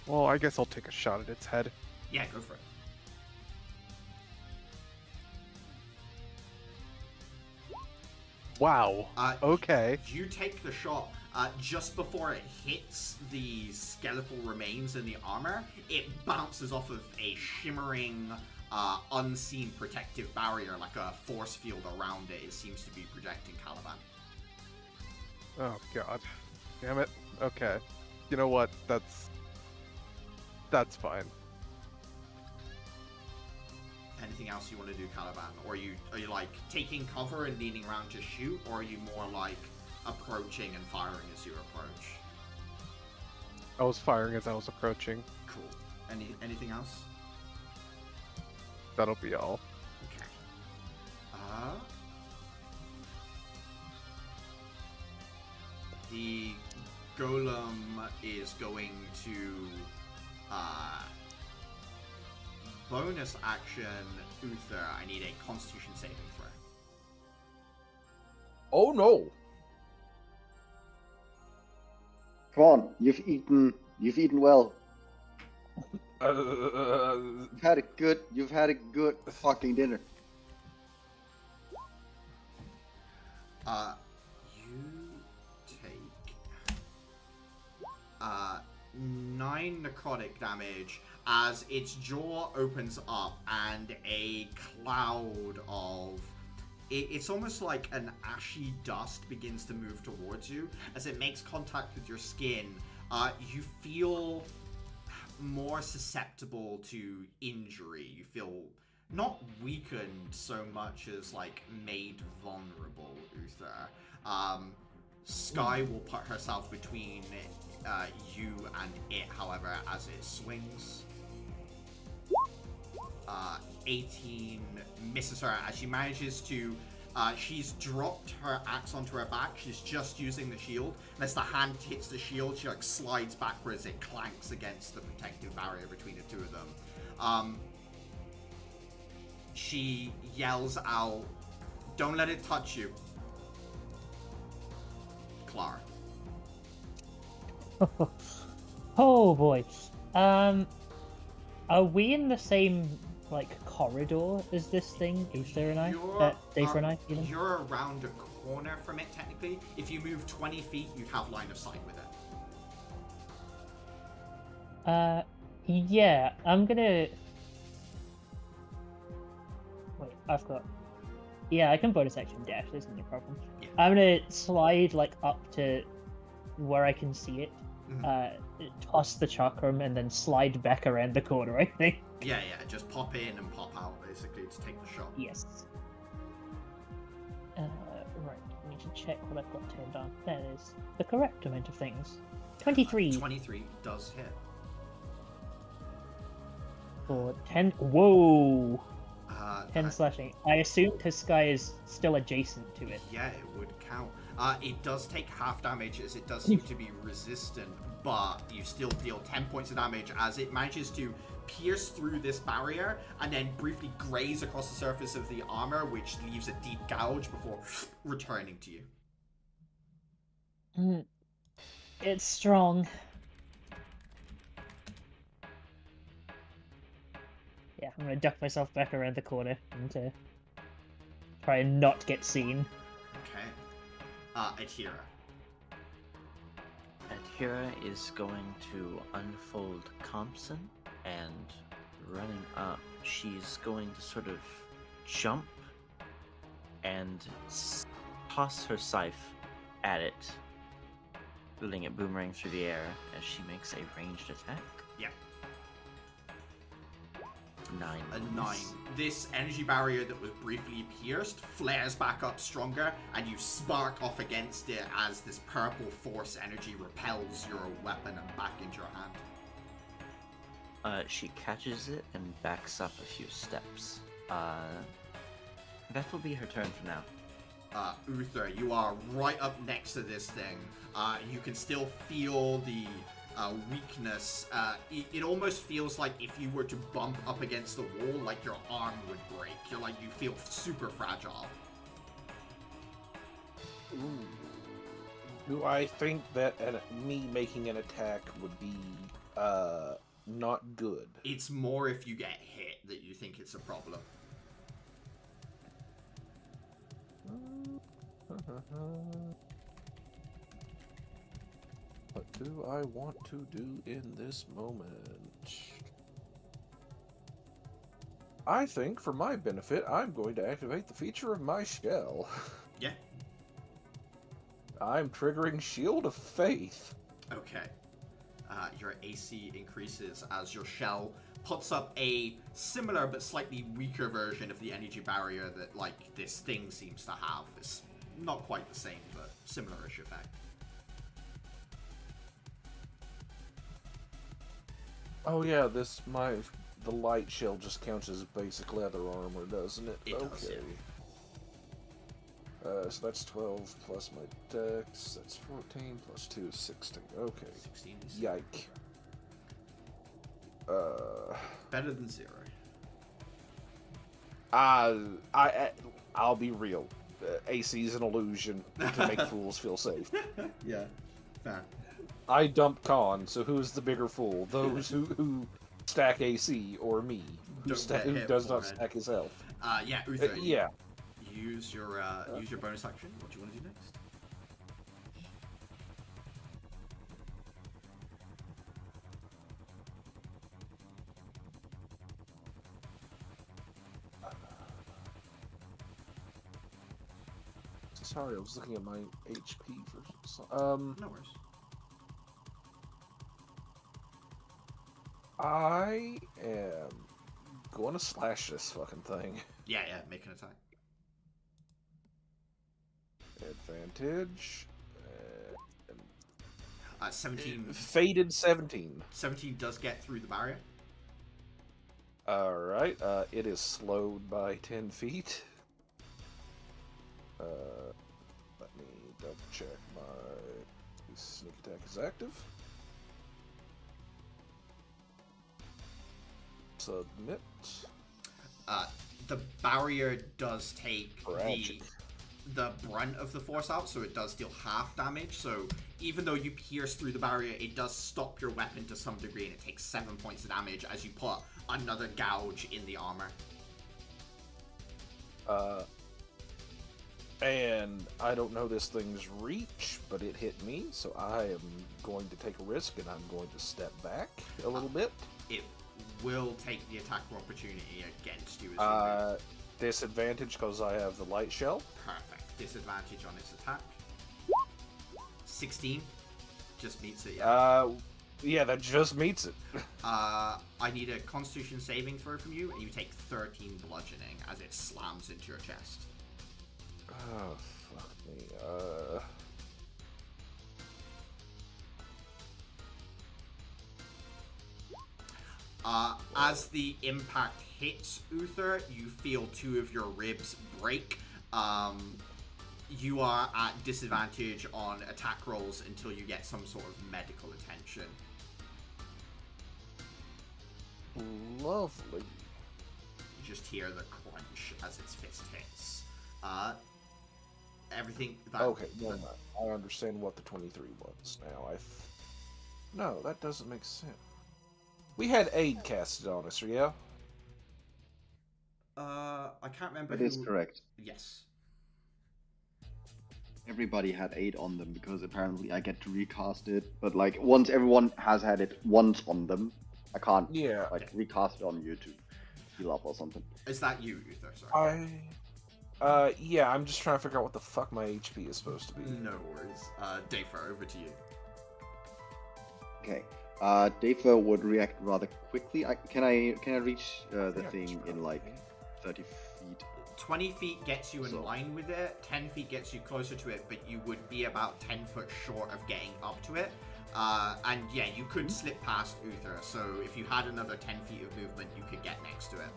Well, I guess I'll take a shot at its head. Yeah, go for it. Wow. Okay. You take the shot. Just before it hits the skeletal remains in the armor, it bounces off of a shimmering... unseen protective barrier, like a force field around it. It seems to be projecting Caliban. Oh god. Damn it. Okay. You know what? That's fine. Anything else you want to do, Caliban? Or are you like taking cover and leaning around to shoot, or are you more like approaching and firing as you approach? I was firing as I was approaching. Cool. Anything else? That'll be all. Okay. The golem is going to bonus action Uther. I need a Constitution saving throw. Oh no! Come on, you've eaten well. You've had a good fucking dinner. You take 9 necrotic damage as its jaw opens up and a cloud of... It's almost like an ashy dust begins to move towards you. As it makes contact with your skin, you feel more susceptible to injury. You feel not weakened so much as like made vulnerable, Uther. Sky will put herself between you and it, however, as it swings. 18 misses her as she manages to... she's dropped her axe onto her back. She's just using the shield. And as the hand hits the shield, she like slides backwards. It clanks against the protective barrier between the two of them. She yells out, "Don't let it touch you." Clara. Oh boy. Are we in the same like corridor as this thing, Uther and I? Dave and I, even? You're around a corner from it, technically. If you move 20 feet, you'd have line of sight with it. Yeah, I'm gonna... Wait, I've got... Yeah, I can bonus action dash, this isn't a problem. Yeah. I'm gonna slide, like, up to where I can see it, toss the chakram, and then slide back around the corner, I think. Yeah, just pop in and pop out, basically, to take the shot. Yes. Right, I need to check what I've got turned on. That is the correct amount of things. 23. 23 does hit. For 10. Whoa! 10 that- slashing. I assume because Sky is still adjacent to it. Yeah, it would count. It does take half damage as it does seem to be resistant, but you still deal 10 points of damage as it manages to pierce through this barrier and then briefly graze across the surface of the armor, which leaves a deep gouge before returning to you. It's strong. Yeah, I'm gonna duck myself back around the corner and try and not get seen. Okay. Adhira. Adhira is going to unfold Compson, and running up, she's going to sort of jump and toss her scythe at it, letting it boomerang through the air as she makes a ranged attack. Yeah. 9. A 9. This energy barrier that was briefly pierced flares back up stronger, and you spark off against it as this purple force energy repels your weapon and back into your hand. She catches it and backs up a few steps. That will be her turn for now. Uther, you are right up next to this thing. You can still feel the weakness. It almost feels like if you were to bump up against the wall, like your arm would break. You feel super fragile. Ooh. Do I think that me making an attack would be not good? It's more if you get hit that you think it's a problem. What do I want to do in this moment? I think, for my benefit, I'm going to activate the feature of my shell. Yeah. I'm triggering Shield of Faith. Okay. Your AC increases as your shell puts up a similar but slightly weaker version of the energy barrier that, like, this thing seems to have. It's not quite the same, but similar-ish effect. Oh yeah, the light shell just counts as basic leather armor, doesn't it? It does, yeah. So that's 12 plus my dex, that's 14 plus 2 is 16. Okay. 16 is Yike. better than 0. I'll be real. AC is an illusion to make fools feel safe. Yeah, fair. I dump con, so who's the bigger fool? Those who stack AC, or me, who Don't get hit does not beforehand. stack his health? Yeah, Uther. Yeah. Use your bonus action. What do you want to do next? Sorry, I was looking at my HP for No worries. I am going to slash this fucking thing. Yeah, make an attack. Advantage. 17. Faded 17. 17 does get through the barrier. Alright, it is slowed by 10 feet. Let me double check my sneak attack is active. Submit. The barrier does take Tragic. the brunt of the force out, so it does deal half damage. So even though you pierce through the barrier, it does stop your weapon to some degree, and it takes 7 points of damage as you put another gouge in the armor. And I don't know this thing's reach, but it hit me, so I am going to take a risk, and I'm going to step back a little bit. It will take the attack of opportunity against you as you Disadvantage because I have the light shell. Perfect. Disadvantage on its attack. 16. Just meets it, yeah. Yeah, that just meets it. I need a Constitution saving throw from you, and you take 13 bludgeoning as it slams into your chest. Oh, fuck me. As the impact hits Uther, you feel 2 of your ribs break. you are at disadvantage on attack rolls until you get some sort of medical attention. Lovely. You just hear the crunch as its fist hits. Everything that... Okay, no, I understand what the 23 was now. No, that doesn't make sense. We had aid casted on us, yeah? I can't remember That is correct. Yes. Everybody had 8 on them because apparently I get to recast it. But like once everyone has had it once on them, I can't recast it on you to heal up or something. Is that you, Uther? Sorry. Yeah, I'm just trying to figure out what the fuck my HP is supposed to be. No worries. Dafer, over to you. Okay. Dafer would react rather quickly. Can I reach the thing in like 30 feet? 20 feet gets you in line with it, 10 feet gets you closer to it, but you would be about 10 foot short of getting up to it. And yeah, you could slip past Uther, so if you had another 10 feet of movement, you could get next to it.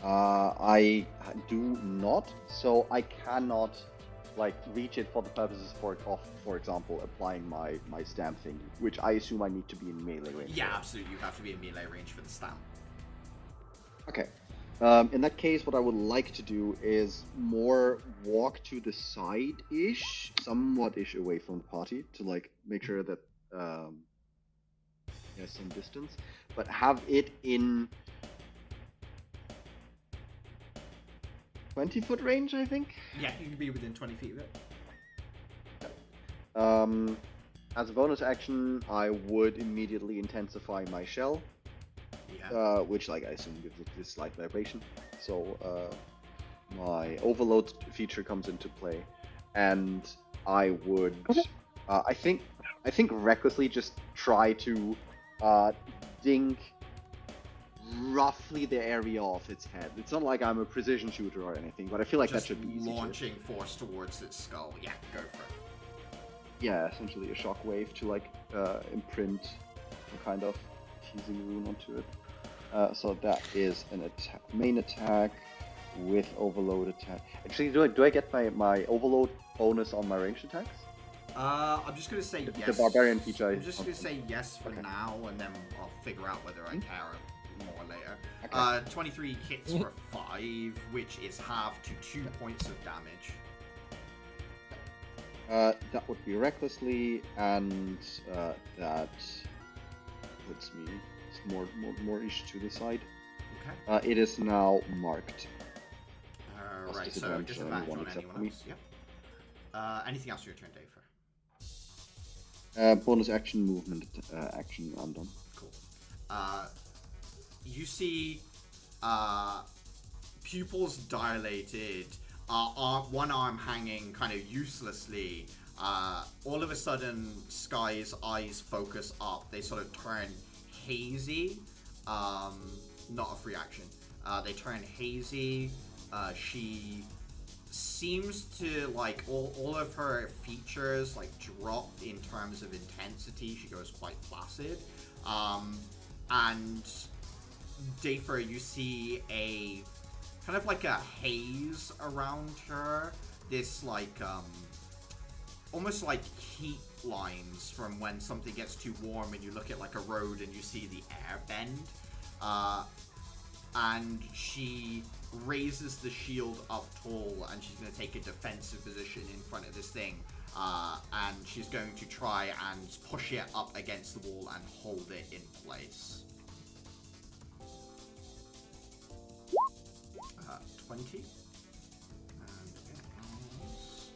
I do not, so I cannot like reach it for the purposes for example, applying my stamp thing, which I assume I need to be in melee range. Yeah, absolutely, you have to be in melee range for the stamp. Okay. In that case, what I would like to do is more walk to the side-ish, somewhat-ish away from the party to like make sure that there's some distance, but have it in 20-foot range, I think. Yeah, you can be within 20 feet of it. As a bonus action, I would immediately intensify my shell. Yeah. Which, like, I assume gives it this slight vibration. So, my overload feature comes into play, and I would, I think recklessly just try to, dink roughly the area of its head. It's not like I'm a precision shooter or anything, but I feel like just that should be easy. Launching force towards its skull. Yeah, go for it. Yeah, essentially a shockwave to like imprint some kind of teasing rune onto it. So that is an main attack with overload attack. Actually, do I get my overload bonus on my ranged attacks? I'm just gonna say yes. The barbarian feature. I'm just gonna say yes for now, and then I'll figure out whether I care more later. Okay. 23 hits for 5, which is half to 2 points of damage. That would be recklessly, and that puts me more-ish to the side. Okay. It is now marked. Right, so disadvantage on anyone else. Yep. Anything else for your turn, Dave? Bonus action, movement action, I'm done. Cool. You see pupils dilated, one arm hanging kind of uselessly. All of a sudden, Sky's eyes focus up. They sort of turn hazy. Not a free action. They turn hazy. She seems to, like, all of her features, like, drop in terms of intensity. She goes quite placid. And Dafer, you see a kind of like a haze around her. This, like, almost like heat lines from when something gets too warm and you look at, like, a road and you see the air bend. And she raises the shield up tall, and she's going to take a defensive position in front of this thing. And she's going to try and push it up against the wall and hold it in place. 20. And it was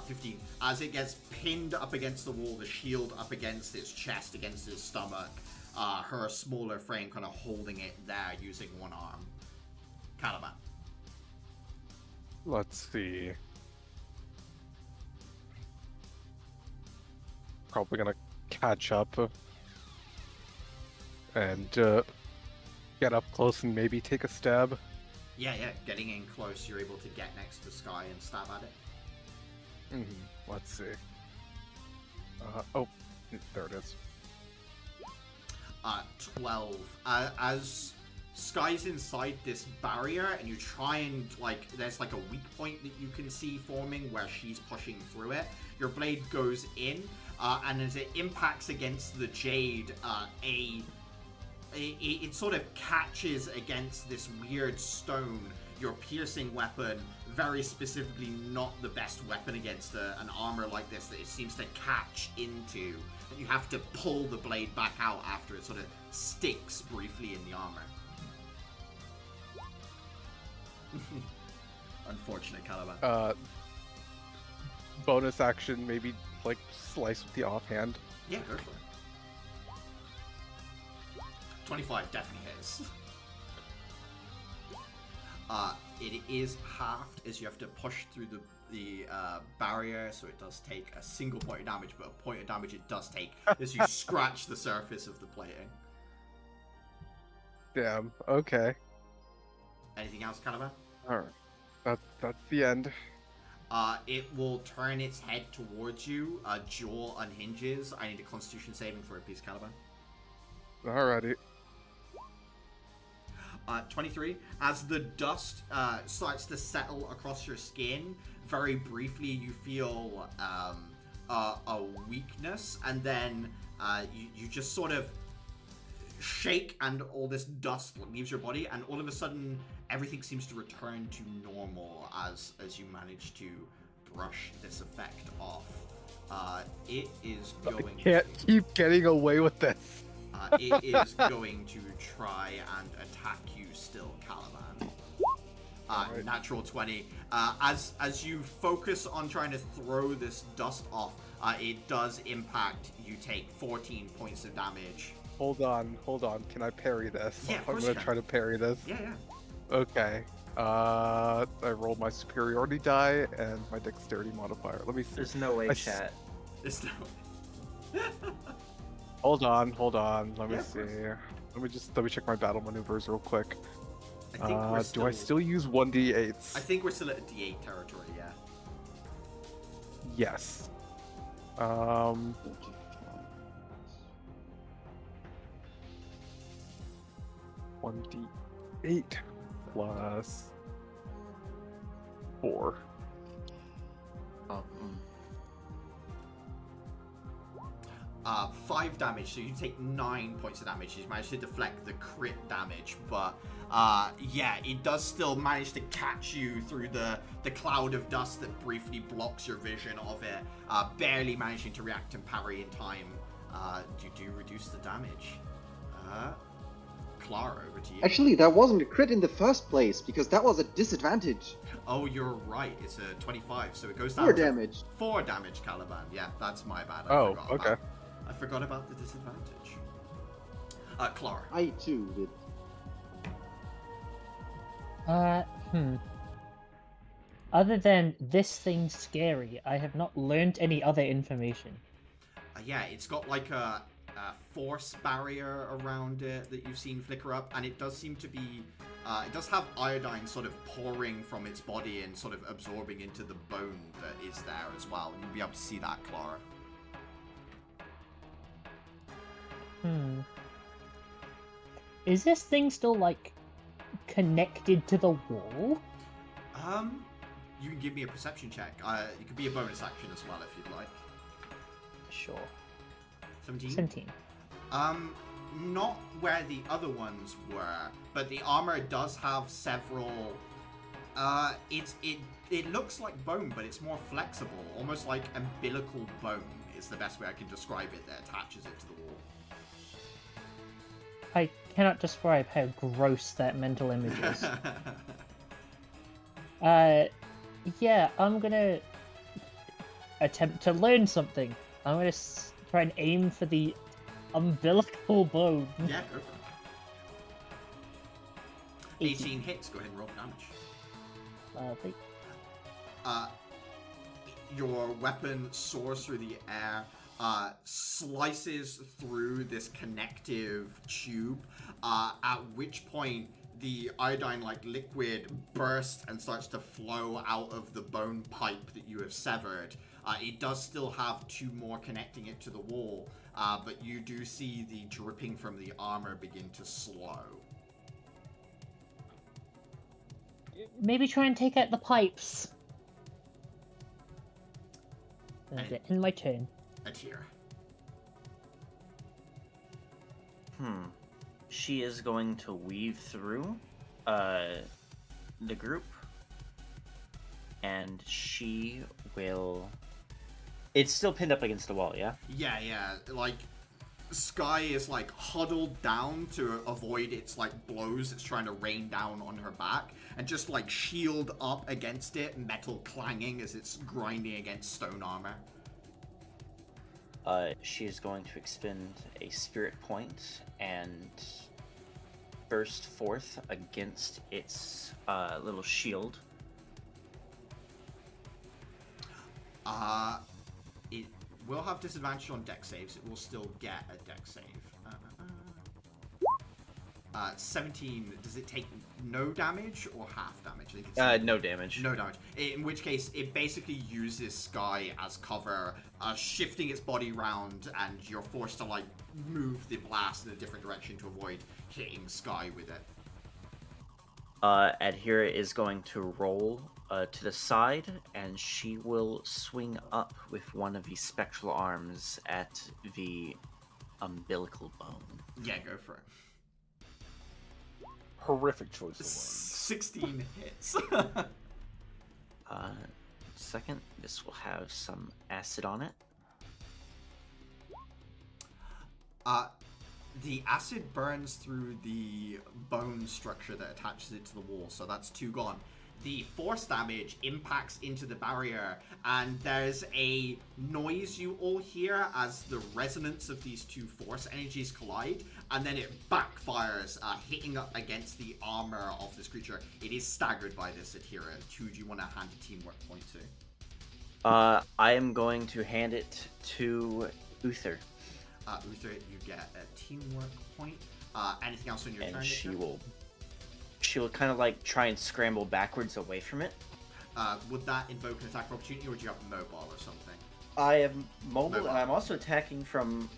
15. As it gets pinned up against the wall, the shield up against its chest, against its stomach, her smaller frame kind of holding it there using one arm. Caliban. Let's see. Probably gonna catch up and get up close and maybe take a stab. Yeah, getting in close, you're able to get next to Sky and stab at it. Let's see. Oh, there it is. 12. As Sky's inside this barrier, and you try and, like, there's like a weak point that you can see forming where she's pushing through it. Your blade goes in, and as it impacts against the jade, it sort of catches against this weird stone. Your piercing weapon, very specifically not the best weapon against an armor like this, that it seems to catch into, and you have to pull the blade back out after it sort of sticks briefly in the armor. Unfortunate, Caliban. Bonus action, maybe like slice with the offhand. Yeah, go for it. 25 definitely hits. It is halved as you have to push through the barrier, so it does take a single point of damage, but a point of damage it does take as you scratch the surface of the plating. Damn. Okay. Anything else, Caliban? All right. That's the end. It will turn its head towards you. Jaw unhinges. I need a Constitution saving for a piece, Caliban. Alrighty. 23. As the dust starts to settle across your skin, very briefly you feel a weakness, and then you just sort of shake, and all this dust leaves your body, and all of a sudden everything seems to return to normal as you manage to brush this effect off. It is going. I can't keep getting away with this. It is going to try and attack you still, Caliban. Right. Natural 20. As you focus on trying to throw this dust off, it does impact. You take 14 points of damage. Hold on. Can I parry this? Yeah, of I'm course gonna you can. try to parry this. Yeah. Okay. I rolled my superiority die and my dexterity modifier. Let me see. There's no way, chat. It's no. Hold on. Let me Yeah, of see. course. Let me check my battle maneuvers real quick. I think we're Do I still use 1d8s? I think we're still at D8 territory. Yeah. Yes. 1d8 plus 4. Oh, 5 damage, so you take 9 points of damage. You managed to deflect the crit damage, but yeah, it does still manage to catch you through the cloud of dust that briefly blocks your vision of it, barely managing to react and parry in time. You do reduce the damage. Clara, over to you. Actually, that wasn't a crit in the first place, because that was a disadvantage. Oh, you're right. It's a 25, so it goes down 4 to damage. 4 damage, Caliban. Yeah, that's my bad. Oh, okay. I forgot about the disadvantage. Clara. I too did. Other than this thing's scary, I have not learned any other information. Yeah, it's got like a force barrier around it that you've seen flicker up, and it does seem to be, it does have iodine sort of pouring from its body and sort of absorbing into the bone that is there as well. You'll be able to see that, Clara. Is this thing still, like, connected to the wall? You can give me a perception check. It could be a bonus action as well if you'd like. Sure. 17? 17. Not where the other ones were, but the armor does have several. It looks like bone, but it's more flexible, almost like umbilical bone is the best way I can describe it. That attaches it to the wall. I cannot describe how gross that mental image is. Yeah, I'm gonna attempt to learn something. I'm gonna try and aim for the umbilical bone. Yeah, go for it. 18 hits. Go ahead and roll for damage. Your weapon soars through the air, slices through this connective tube, at which point the iodine-like liquid bursts and starts to flow out of the bone pipe that you have severed. It does still have 2 more connecting it to the wall, but you do see the dripping from the armor begin to slow. Maybe try and take out the pipes. That's it. In my turn. Atira. She is going to weave through the group, and she will. It's still pinned up against the wall, yeah? Yeah. Like, Sky is like huddled down to avoid its like blows it's trying to rain down on her back, and just like shield up against it, metal clanging as it's grinding against stone armor. She is going to expend a spirit point and burst forth against its little shield. It will have disadvantage on dex saves. It will still get a dex save. 17. Does it take no damage or half damage? I think it's No damage. No damage. In which case, it basically uses Sky as cover, shifting its body round, and you're forced to like move the blast in a different direction to avoid hitting Sky with it. Adhira is going to roll to the side, and she will swing up with one of the spectral arms at the umbilical bone. Yeah, go for it. Horrific choice of words. 16 hits. Second, this will have some acid on it. The acid burns through the bone structure that attaches it to the wall, so that's 2 gone. The force damage impacts into the barrier, and there's a noise you all hear as the resonance of these 2 force energies collide, and then it backfires, hitting up against the armor of this creature. It is staggered by this, Adhira. Who do you want to hand a teamwork point to? I am going to hand it to Uther. Uther, you get a teamwork point. Anything else on your turn? And she will kind of like try and scramble backwards away from it. Would that invoke an attack of opportunity, or do you have mobile or something? I am mobile, and I'm also attacking from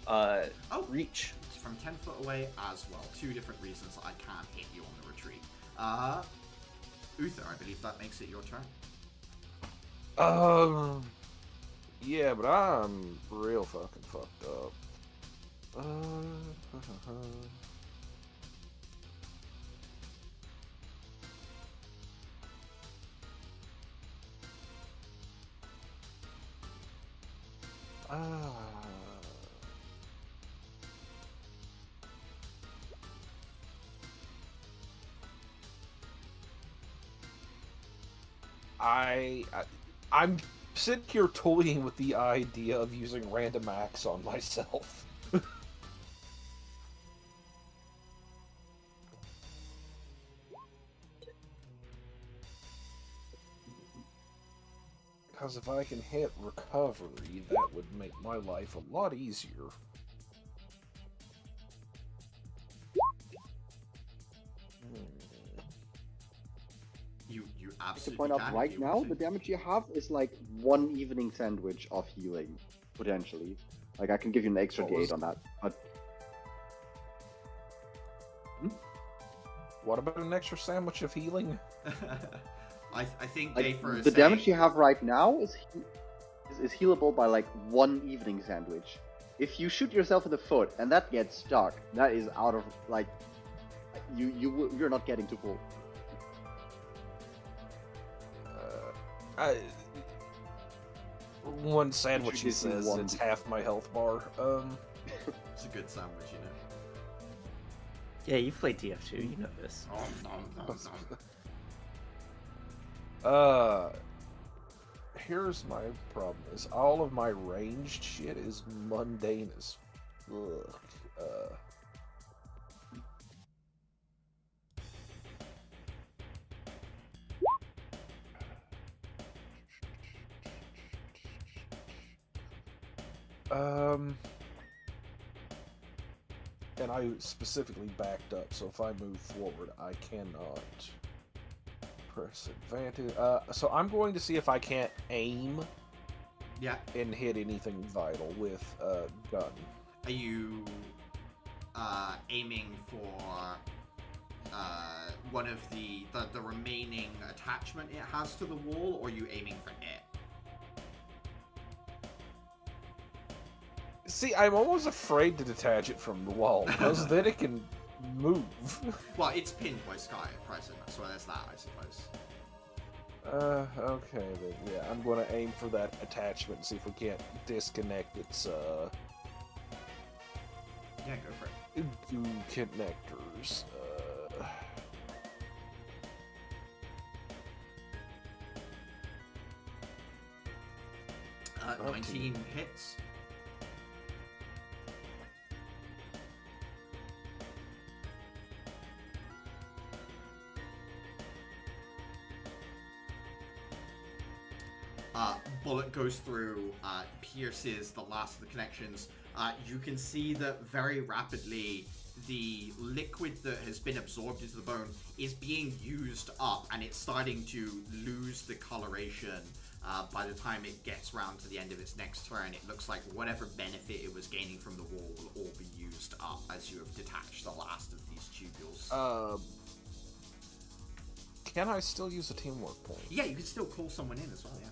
reach. From 10 foot away as well. 2 different reasons I can't hit you on the retreat. Uther, I believe that makes it your turn. Yeah, but I'm real fucking fucked up. I'm sitting here toying with the idea of using random acts on myself. Because if I can hit recovery, that would make my life a lot easier. You To absolutely point out, can. right now, the damage you have is like 1 evening sandwich of healing, potentially. Like, I can give you an extra D8 on that, but... What about an extra sandwich of healing? I think Like, Dafer is the damage saying- you have right now is healable by like 1 evening sandwich. If you shoot yourself in the foot and that gets stuck, that is out of like you're not getting to full. One sandwich, he Introducing says, one. it's half my health bar. It's a good sandwich, you know. Yeah, you played TF2, you know this. Here's my problem: is all of my ranged shit is mundane as fuck. And I specifically backed up, so if I move forward, I cannot press advantage. So I'm going to see if I can't aim Yeah. and hit anything vital with a gun. Are you aiming for one of the remaining attachment it has to the wall, or are you aiming for it? See, I'm almost afraid to detach it from the wall, because then it can move. Well, it's pinned by Sky at present, so there's that, I suppose. Okay then, yeah, I'm gonna aim for that attachment and see if we can't disconnect its, Yeah, go for it. connectors, 19 hits. Bullet goes through, pierces the last of the connections. You can see that very rapidly the liquid that has been absorbed into the bone is being used up, and it's starting to lose the coloration. By the time it gets round to the end of its next turn, it looks like whatever benefit it was gaining from the wall will all be used up as you have detached the last of these tubules. Can I still use a teamwork point? Yeah, you can still call someone in as well, yeah.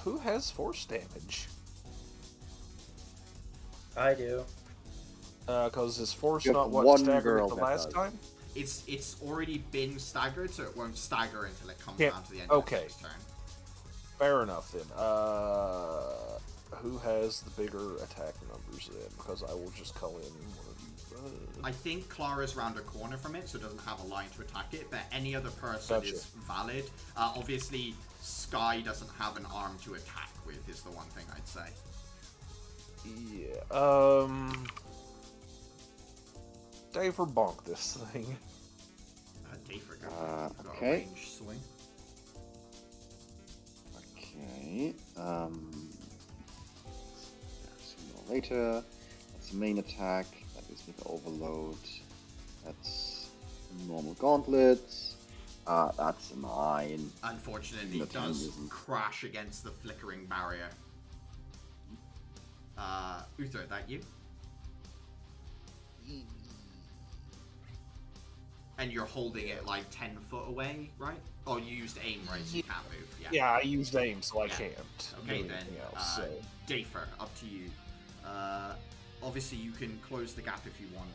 Who has force damage? I do. Cause is force You have not what one staggered girl the that last does. time? It's already been staggered, so it won't stagger until it comes Yeah, down to the end okay. of its next turn. Fair enough then. Who has the bigger attack numbers then? Because I will just call in one of you. I think Clara's round a corner from it, so it doesn't have a line to attack it, but any other person Gotcha. is valid. Obviously, Sky doesn't have an arm to attack with, is the one thing I'd say. Yeah, Dave or bonk this thing. Dafer, go. You've got a Okay. range swing. Okay. Sooner or later. That's the main attack. That is with overload. That's normal gauntlets. That's a 9. Unfortunately, The it time does isn't- crash against the flickering barrier. Uther, that you? And you're holding it like 10 foot away, right? Oh, you used aim, right? So you can't move. Yeah. Yeah, I used aim, so I Yeah. can't Okay, do then. anything else. So. Dafer, up to you. Obviously, you can close the gap if you want.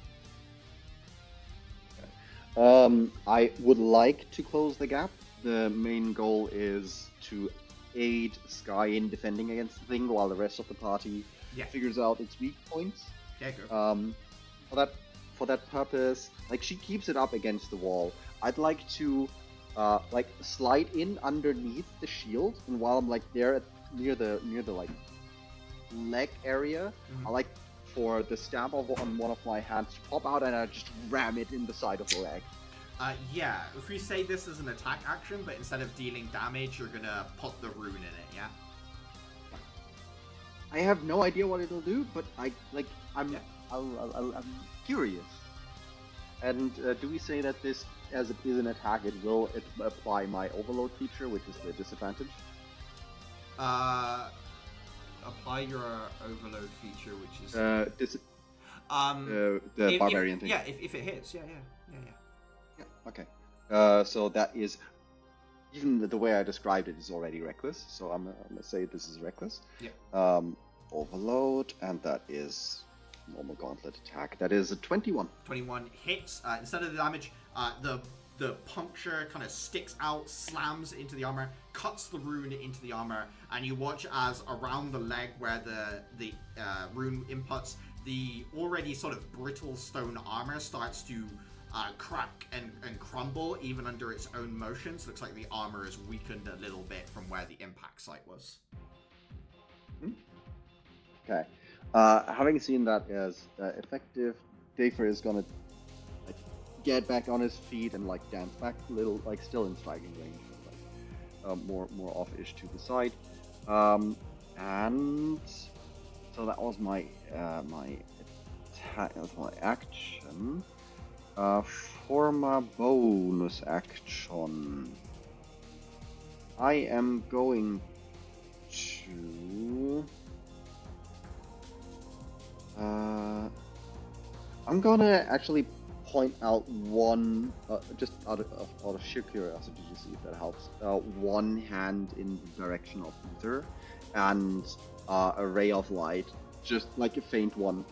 I would like to close the gap. The main goal is to aid Sky in defending against the thing while the rest of the party Yeah. figures out its weak points. Yeah, go. For that purpose, like, she keeps it up against the wall. I'd like to like slide in underneath the shield, and while I'm like there near the like leg area, Mhm. I like for the stab on one of my hands to pop out, and I just ram it in the side of the leg. Yeah, if we say this is an attack action, but instead of dealing damage, you're gonna put the rune in it, yeah? I have no idea what it'll do, but I'm Yeah. I'm curious. And do we say that this, as it is an attack, it will apply my overload feature, which is the disadvantage? Apply your overload feature, which is... The if- barbarian thing. Yeah, if it hits, yeah. Yeah, okay. So that is, even the way I described it is already reckless, so I'm gonna say this is reckless. Yeah. Overload, and that is normal gauntlet attack. That is a 21. 21 hits. Instead of the damage, the puncture kind of sticks out, slams into the armor, cuts the rune into the armor, and you watch as around the leg where the rune inputs, the already sort of brittle stone armor starts to crack and crumble even under its own motions. Looks like the armor is weakened a little bit from where the impact site was. Okay. Having seen that as effective, Dafer is gonna like get back on his feet and like dance back a little, like still in striking range, but like more off-ish to the side. And so that was my my attack. That was my action. For my bonus action, I am going to. I'm gonna actually point out one, just out of sheer curiosity to see if that helps. One hand in the direction of Uther, and a ray of light, just like a faint one,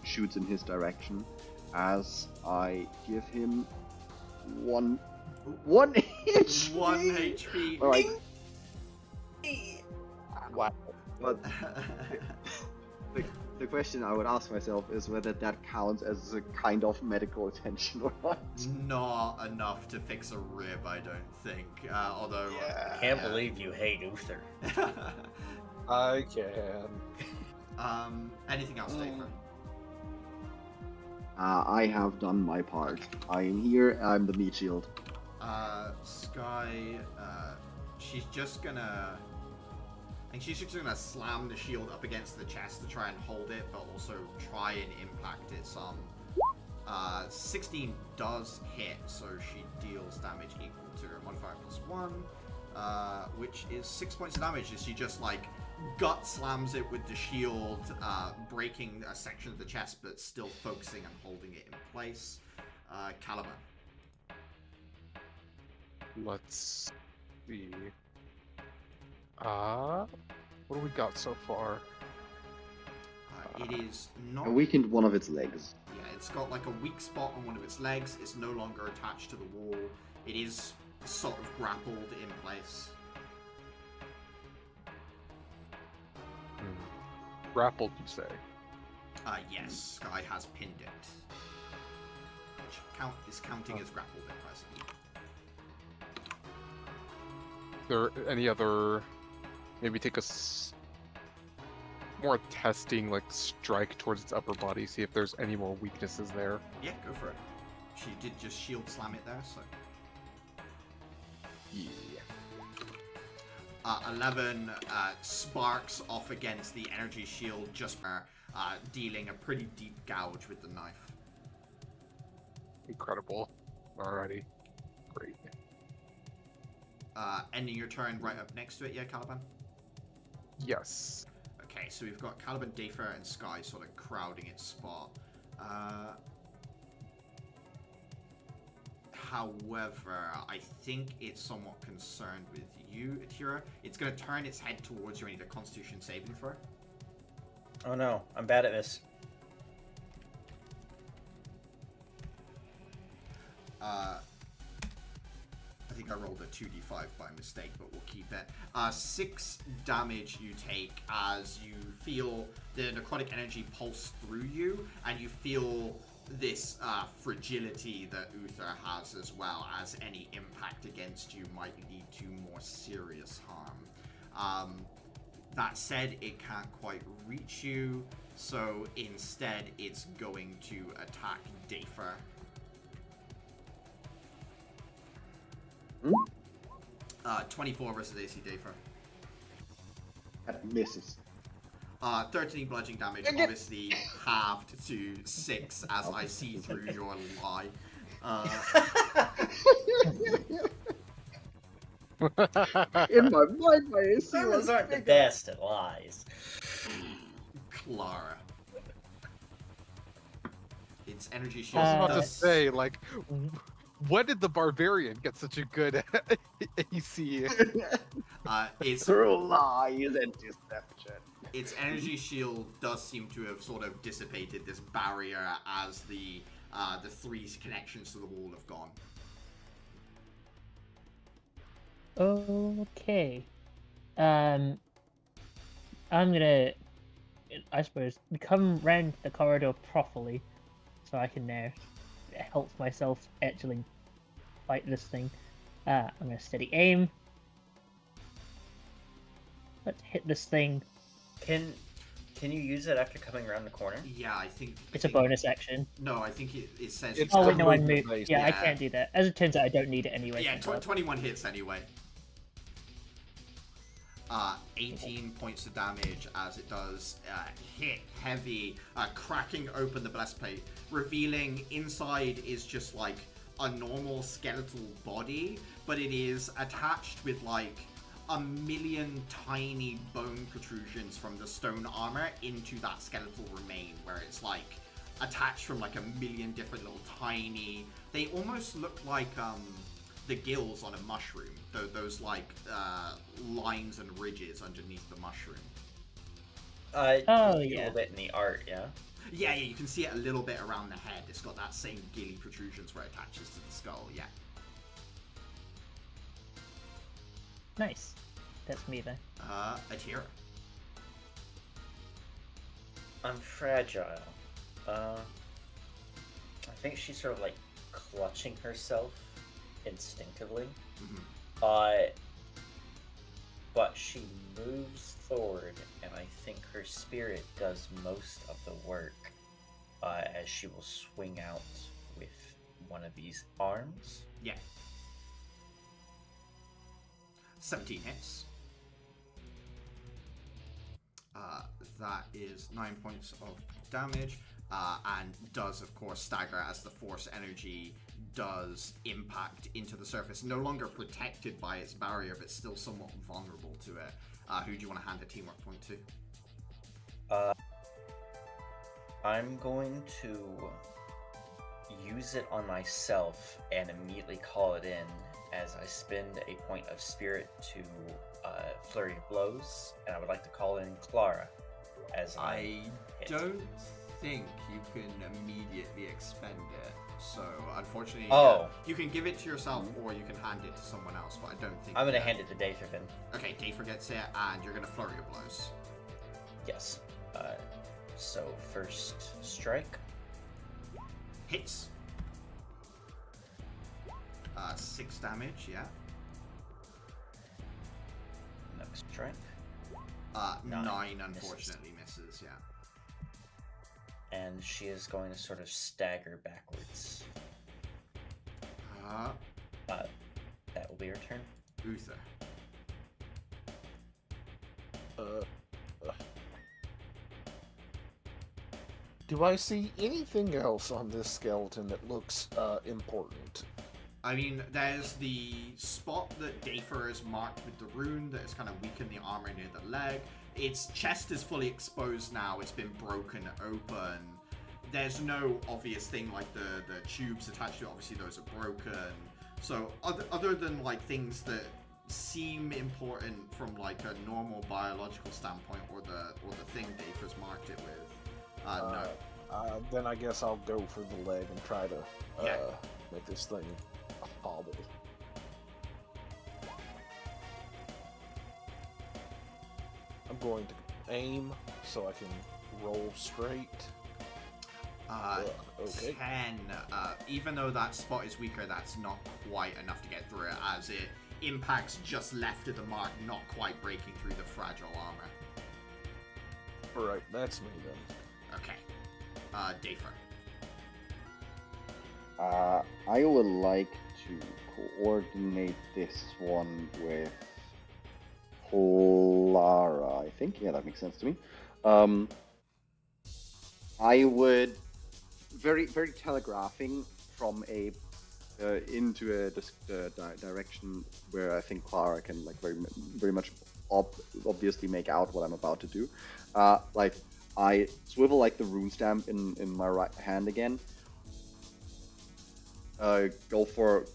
shoots in his direction as I give him one HP. 1 HP. Alright, Wow. but the question I would ask myself is whether that counts as a kind of medical attention or not. Not enough to fix a rib, I don't think. Although. I can't believe you hate Uther. I can. Anything else, Dave? I have done my part. I am here. I'm the meat shield. Sky, she's just gonna. I think she's just gonna slam the shield up against the chest to try and hold it, but also try and impact it some. 16 does hit, so she deals damage equal to her modifier plus 1, which is 6 points of damage as she just like gut slams it with the shield, breaking a section of the chest, but still focusing and holding it in place. Caliban. Let's see. What do we got so far? It is not. I weakened one of its legs. Yeah, it's got like a weak spot on one of its legs. It's no longer attached to the wall. It is sort of grappled in place. Grappled, you say? Yes, Sky has pinned it. Which is counting as grappled at present. There any other? Maybe take a more testing, like strike towards its upper body. See if there's any more weaknesses there. Yeah, go for it. She did just shield slam it there, so. Yeah. 11 sparks off against the energy shield, just dealing a pretty deep gouge with the knife. Incredible. Alrighty. Great. Ending your turn right up next to it, yeah, Caliban? Yes. Okay, so we've got Caliban, Dafer, and Sky sort of crowding its spot. However, I think it's somewhat concerned with you, Atira. It's going to turn its head towards you and need a Constitution saving throw. Oh no, I'm bad at this. I think I rolled a 2d5 by mistake, but we'll keep it. 6 damage you take as you feel the necrotic energy pulse through you, and you feel this fragility that Uther has, as well as any impact against you might lead to more serious harm. That said, it can't quite reach you, so instead it's going to attack Dafer. 24 versus AC Dafer. That misses. 13 bludgeoning damage, obviously halved to 6 as I see through your lie. In my mind, my AC Humans was aren't the bigger. best at lies. Clara. Its energy I shield was about to does... say, like, when did the barbarian get such a good AC? its, Through lies and deception. its energy shield does seem to have sort of dissipated this barrier as the 3 connections to the wall have gone. Okay. I'm gonna, I suppose, come round the corridor properly, so I can now help myself actually fight this thing. I'm gonna steady aim. Let's hit this thing. Can you use it after coming around the corner? Yeah, I think... It's a bonus action. No, I think it says... It's Oh wait, no, I movement moved. based. Yeah, I Yeah. can't do that. As it turns out, I don't need it anyway. Yeah, so- 21 hits anyway. 18 points of damage as it does hit heavy, cracking open the blessed plate, revealing inside is just like a normal skeletal body, but it is attached with like a million tiny bone protrusions from the stone armor into that skeletal remain, where it's like attached from like a million different little tiny. They almost look like the gills on a mushroom. Those like lines and ridges underneath the mushroom. Oh, A yeah. little bit in the art, yeah. Yeah, you can see it a little bit around the head. It's got that same gilly protrusions where it attaches to the skull. Yeah. Nice. That's me then. Atira. I'm fragile. I think she's sort of like clutching herself instinctively. Mm-hmm. But she moves forward, and I think her spirit does most of the work, as she will swing out with one of these arms. Yeah. 17 hits. That is 9 points of damage, and does, of course, stagger as the force energy does impact into the surface. No longer protected by its barrier, but still somewhat vulnerable to it. Who do you want to hand a teamwork point to? I'm going to use it on myself and immediately call it in as I spend a point of spirit to flurry of blows, and I would like to call in Clara as I hit. don't think you can immediately expend it, so unfortunately, you can give it to yourself or you can hand it to someone else, but I don't think... I'm going to hand it to Dathan. Okay, Dave forgets it, and you're going to flurry of blows. Yes. So, first strike. Hits. 6 damage, yeah. Next strike. 9 unfortunately misses, yeah. And she is going to sort of stagger backwards. That will be her turn. Uther. Do I see anything else on this skeleton that looks important? I mean, there's the spot that Dafer is marked with the rune that has kind of weakened the armor near the leg. Its chest is fully exposed now. It's been broken open. There's no obvious thing like the tubes attached to it. Obviously, those are broken. So other than like things that seem important from like a normal biological standpoint, or the thing Dafer's marked it with, no. Then I guess I'll go for the leg and try to make this thing hobble. I'm going to aim so I can roll straight. Okay. 10. Even though that spot is weaker, that's not quite enough to get through it, as it impacts just left of the mark, not quite breaking through the fragile armor. Alright, that's me then. Okay. Dafer. I would like to coordinate this one with Clara, I think. Yeah, that makes sense to me. I would very telegraphing from a into a direction where I think Clara can like very much obviously make out what I'm about to do. Like I swivel like the rune stamp in my right hand again. Go for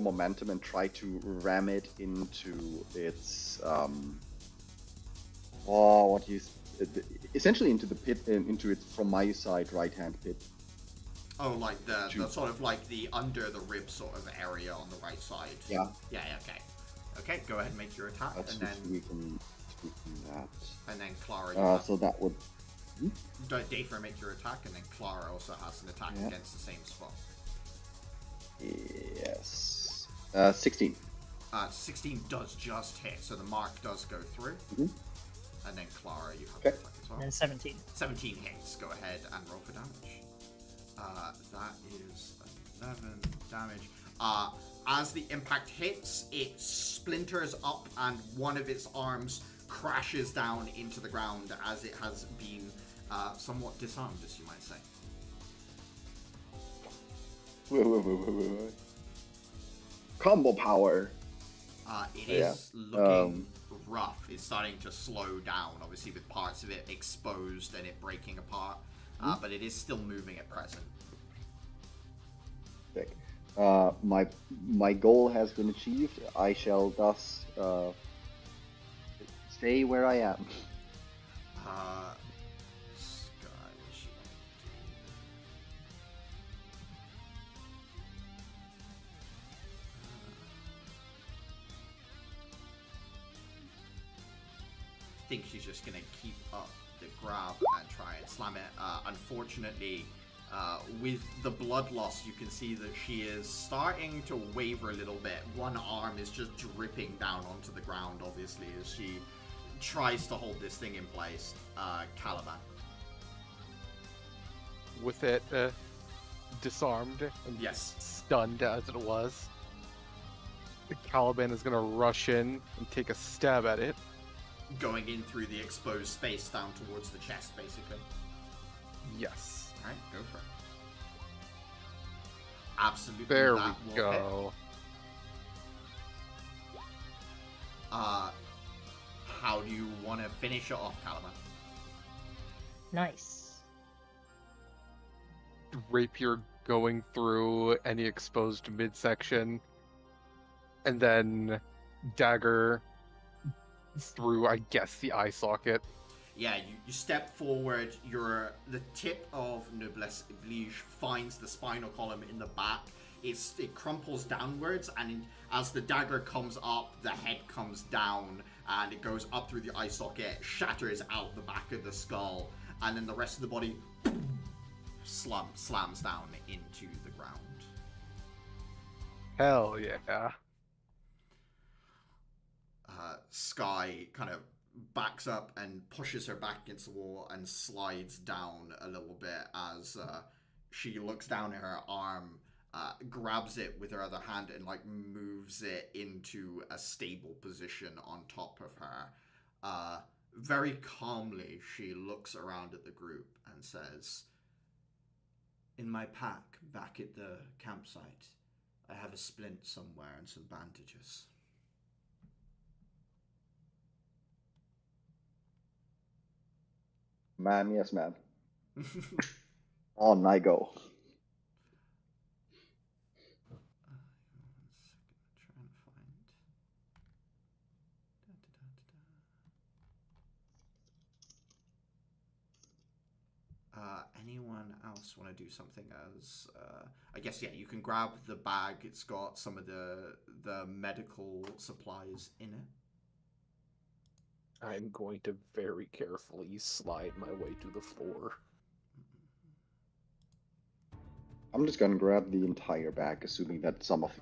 momentum and try to ram it into its essentially into the pit, into its from my side right hand pit. Oh, like the sort of like the under the rib sort of area on the right side. Yeah. Yeah. Okay. Okay. Go ahead and make your attack, Let's and then tweaking that. And then Clara. So that would. Dafer make your attack, and then Clara also has an attack against the same spot. Yes. 16. 16 does just hit, so the mark does go through. Mm-hmm. And then Clara, you have Okay. an attack as well. And 17. 17 hits. Go ahead and roll for damage. That is 11 damage. As the impact hits, it splinters up and one of its arms crashes down into the ground as it has been somewhat disarmed, as you might say. Wait. Combo power. It is looking rough. It's starting to slow down, obviously, with parts of it exposed and it breaking apart. but it is still moving at present. Sick. My goal has been achieved. I shall thus stay where I am. Sky, what's she want to do? I think she's just gonna keep up the grab and try and slam it. Unfortunately, with the blood loss, you can see that she is starting to waver a little bit. One arm is just dripping down onto the ground, obviously, as she tries to hold this thing in place. Caliban. With it disarmed and Yes. stunned as it was, the Caliban is going to rush in and take a stab at it. Going in through the exposed space down towards the chest, basically. Yes. Alright, go for it. Absolutely. There that we will go. hit. How do you want to finish it off, Caliban? Nice. Rapier going through any exposed midsection, and then dagger through, I guess, the eye socket. Yeah, you step forward, the tip of Noblesse Oblige finds the spinal column in the back. It crumples downwards, and as the dagger comes up, the head comes down, and it goes up through the eye socket, shatters out the back of the skull, and then the rest of the body slams down into the ground. Hell yeah. Sky kind of backs up and pushes her back against the wall and slides down a little bit as she looks down at her arm, grabs it with her other hand and like moves it into a stable position on top of her. Very calmly, she looks around at the group and says, "In my pack back at the campsite, I have a splint somewhere and some bandages." Man, yes, man. On I go. Anyone else want to do something as... I guess, yeah, you can grab the bag. It's got some of the medical supplies in it. I'm going to very carefully slide my way to the floor. I'm just gonna grab the entire bag, assuming that some of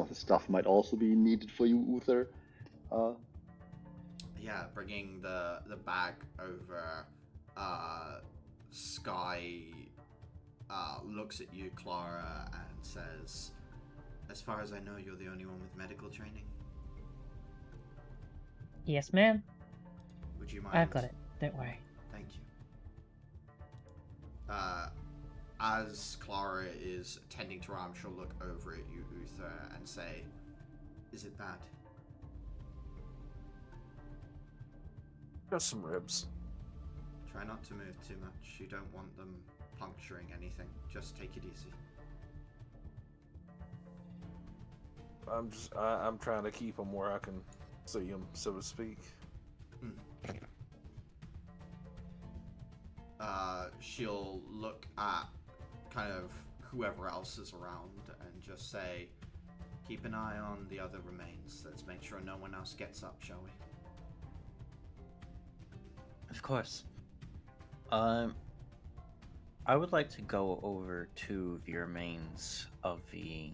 the stuff might also be needed for you, Uther. Yeah, bringing the bag over. Sky looks at you, Clara, and says, "As far as I know, you're the only one with medical training. Yes, ma'am. Would you mind?" I've got it. Don't worry. Thank you. As Clara is tending to her arm, she'll look over at you, Uther, and say, "Is it bad?" Just some ribs. Try not to move too much. You don't want them puncturing anything. Just take it easy. I'm trying to keep them where I can see them, so to speak. She'll look at kind of whoever else is around and just say, "Keep an eye on the other remains. Let's make sure no one else gets up, shall we?" Of course. I would like to go over to the remains of the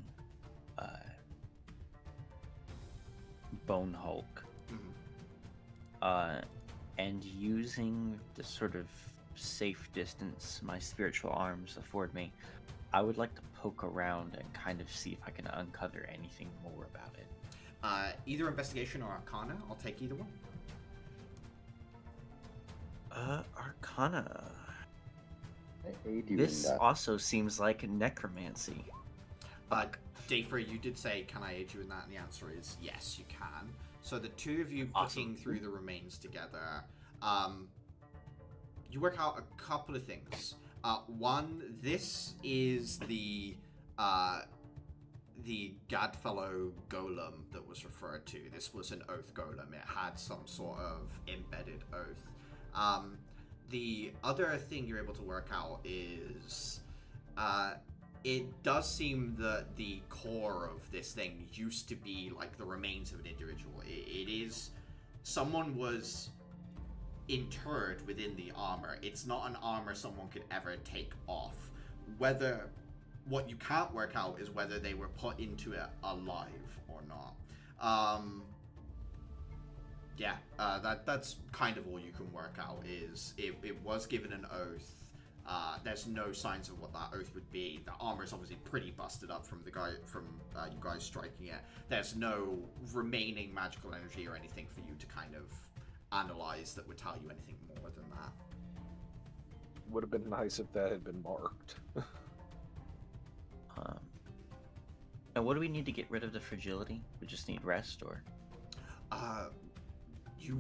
Bone Hulk. And using the sort of safe distance my spiritual arms afford me, I would like to poke around and kind of see if I can uncover anything more about it. Either investigation or arcana. I'll take either one. Arcana. I aid you This in that. also seems like necromancy. Dayfra, you did say, "Can I aid you in that?" And the answer is yes, you can. So the two of you Awesome. picking through the remains together, you work out a couple of things. One, this is the Gadfellow golem that was referred to. This was an oath golem. It had some sort of embedded oath. The other thing you're able to work out is it does seem that the core of this thing used to be like the remains of an individual. It is someone was interred within the armor. It's not an armor someone could ever take off. What you can't work out is whether they were put into it alive or not. That's kind of all you can work out. Is it was given an oath. There's no signs of what that oath would be. The armor is obviously pretty busted up from you guys striking it. There's no remaining magical energy or anything for you to kind of analyze that would tell you anything more than that. Would have been nice if that had been marked. And what do we need to get rid of the fragility? We just need rest, or?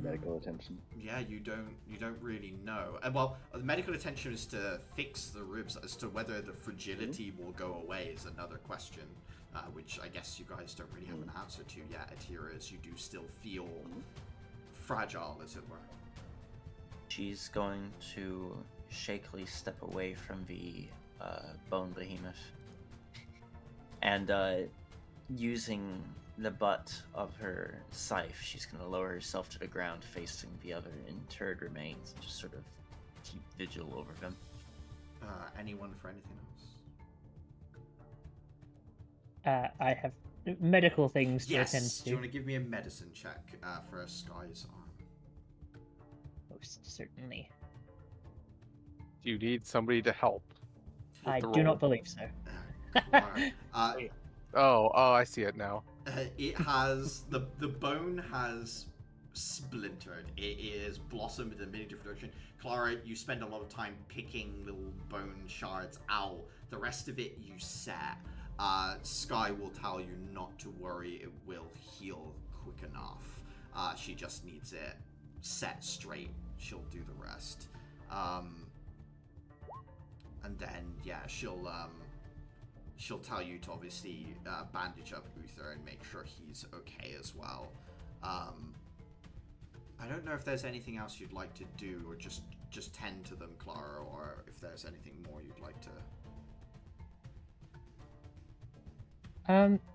Medical attention. Yeah, you don't really know. Well, the medical attention is to fix the ribs. As to whether the fragility will go away is another question, which I guess you guys don't really have an answer to yet. Atira, as you do still feel fragile, as it were. She's going to shakily step away from the bone behemoth and using the butt of her scythe, she's going to lower herself to the ground facing the other interred remains and just sort of keep vigil over them. Anyone for anything else? I have medical things to attend Yes. to. Do you want to give me a medicine check for Sky's arm? Most certainly. Do you need somebody to help? with I the do not roll? believe so. Alright. Oh, I see it now. It has the bone has splintered. It is blossomed in many different directions. Clara, you spend a lot of time picking little bone shards out. The rest of it you set. Sky will tell you not to worry. It will heal quick enough. She just needs it set straight. She'll do the rest. And then yeah, she'll tell you to obviously bandage up Uther and make sure he's okay as well. I don't know if there's anything else you'd like to do, or just tend to them, Clara, or if there's anything more you'd like to.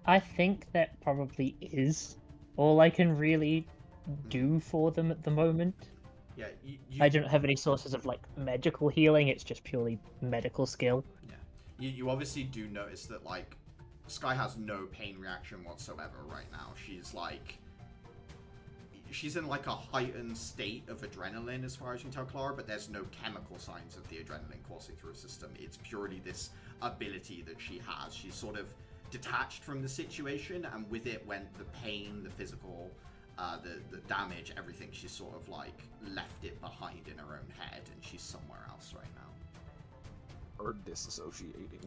I think that probably is all I can really do for them at the moment. Yeah, I don't have any sources of like magical healing. It's just purely medical skill. Yeah, you obviously do notice that like Sky has no pain reaction whatsoever right now. She's in like a heightened state of adrenaline as far as you can tell, Clara, but there's no chemical signs of the adrenaline coursing through her system. It's purely this ability that she has. She's sort of detached from the situation, and with it went the pain, the physical, the damage, everything. She's sort of like left it behind in her own head, and she's somewhere else right now. Or disassociating.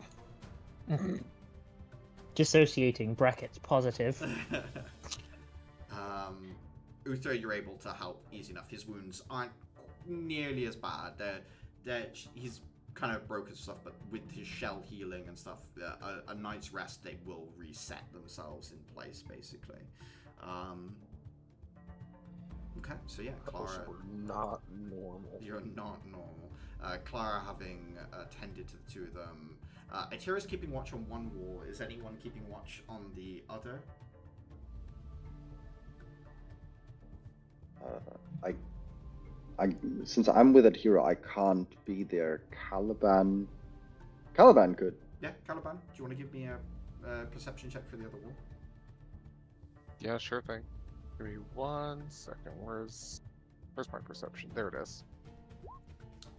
Dissociating, brackets, positive. Uther, you're able to help easy enough. His wounds aren't nearly as bad. He's kind of broken stuff, but with his shell healing and stuff, a night's rest, they will reset themselves in place, basically. Okay, so yeah, Clara. We're not normal. You're not normal. Clara having tended to the two of them. Atira's keeping watch on one wall. Is anyone keeping watch on the other? Since I'm with Atira, I can't be there. Caliban could. Yeah, Caliban, do you want to give me a perception check for the other wall? Yeah, sure thing. Give me 1 second. Where's my perception? There it is.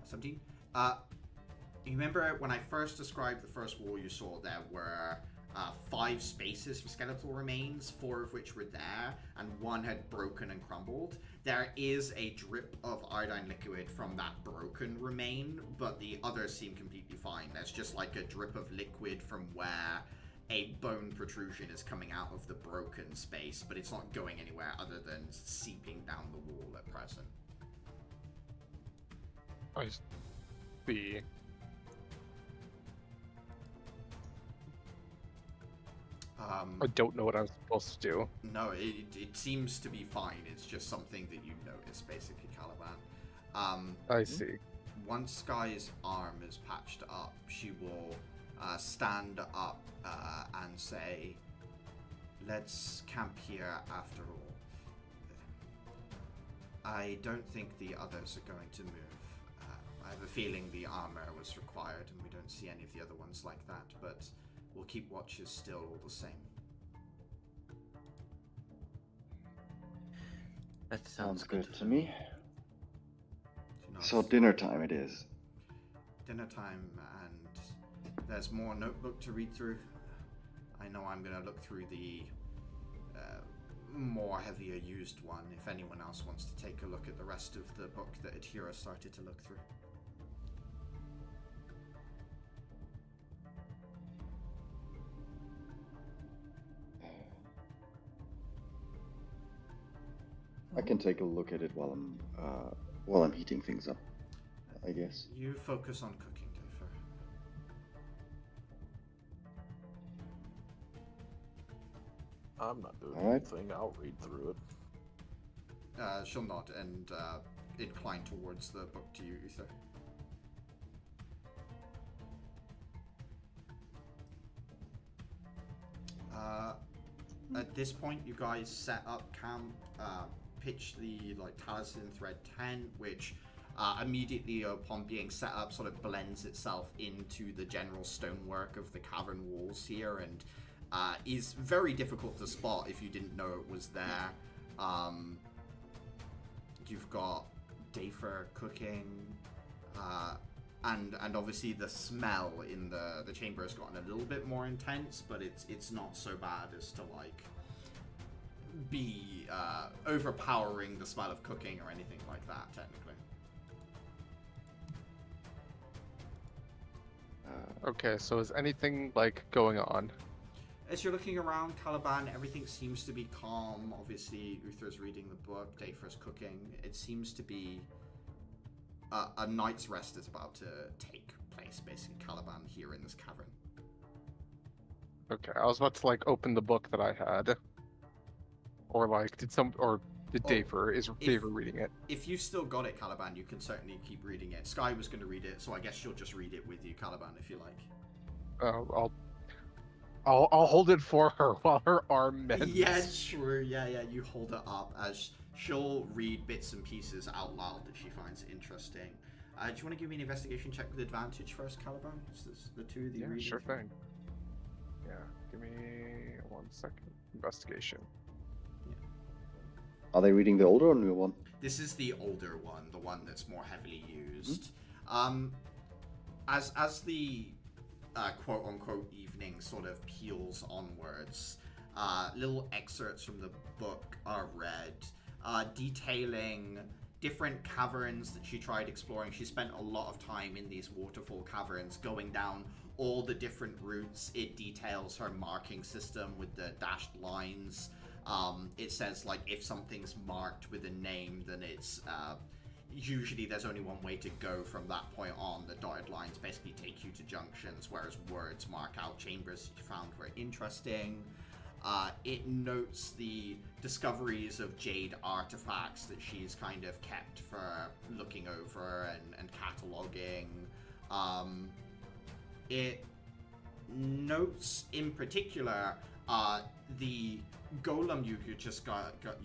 17. You remember when I first described the first wall you saw, there were 5 spaces for skeletal remains, 4 of which were there, and 1 had broken and crumbled. There is a drip of iodine liquid from that broken remain, but the others seem completely fine. There's just like a drip of liquid from where a bone protrusion is coming out of the broken space, but it's not going anywhere other than seeping down the wall at present. I see. I don't know what I'm supposed to do. No, it seems to be fine. It's just something that you notice, basically, Caliban. I see. Once Sky's arm is patched up, she will stand up and say, "Let's camp here after all. I don't think the others are going to move. I have a feeling the armor was required, and we don't see any of the other ones like that, but we'll keep watches still all the same." That Sounds sounds good to me. She nods. So dinner time it is. Dinner time, and there's more notebook to read through. I know I'm going to look through the more heavier used one, if anyone else wants to take a look at the rest of the book that Adhira started to look through. I can take a look at it while I'm heating things up, I guess. You focus on cooking, Dafer. I'm not doing All right. anything. I'll read through it. She'll nod and incline towards the book to you, Uther. At this point, you guys set up camp, pitch the Talisman thread tent, which immediately upon being set up sort of blends itself into the general stonework of the cavern walls here, and is very difficult to spot if you didn't know it was there. You've got Dafer cooking, and obviously the smell in the chamber has gotten a little bit more intense, but it's not so bad as to be overpowering the smell of cooking or anything like that, technically. Okay, so is anything going on? As you're looking around Caliban, everything seems to be calm. Obviously, Uther's reading the book, Dafer's cooking. It seems to be a night's rest is about to take place, basically, Caliban here in this cavern. Okay, I was about to open the book that I had, or did Dafer Dafer reading it? If you still got it, Caliban, you can certainly keep reading it. Sky was going to read it, so I guess she'll just read it with you, Caliban, if you like. I'll hold it for her while her arm mends. Yeah, sure. Yeah. You hold it up as she'll read bits and pieces out loud that she finds interesting. Do you want to give me an investigation check with advantage first, Caliban? Is this the two that you're reading? Sure thing. Yeah, give me 1 second. Investigation. Are they reading the older or new one? This is the older one, the one that's more heavily used. As the quote-unquote evening sort of peels onwards, little excerpts from the book are read, detailing different caverns that she tried exploring. She spent a lot of time in these waterfall caverns, going down all the different routes. It details her marking system with the dashed lines. It says, if something's marked with a name, then it's usually there's only one way to go from that point on. The dotted lines basically take you to junctions, whereas words mark out chambers you found were interesting. It notes the discoveries of jade artifacts that she's kind of kept for looking over and cataloging. It notes in particular the golem you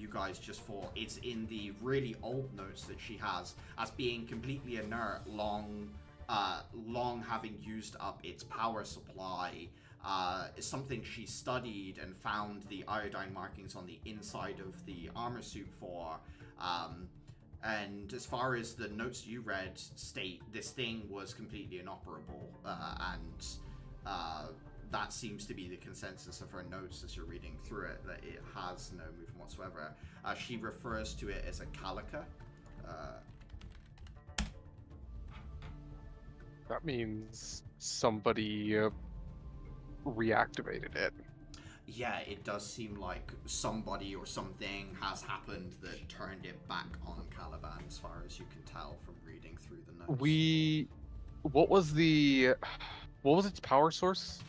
guys just fought. It's in the really old notes that she has as being completely inert, long having used up its power supply. Is something she studied and found the iodine markings on the inside of the armor suit for. And as far as the notes you read state, this thing was completely inoperable, and that seems to be the consensus of her notes as you're reading through it, that it has no movement whatsoever. She refers to it as a calica. That means somebody reactivated it. Yeah, it does seem like somebody or something has happened that turned it back on Caliban, as far as you can tell from reading through the notes. What was its power source?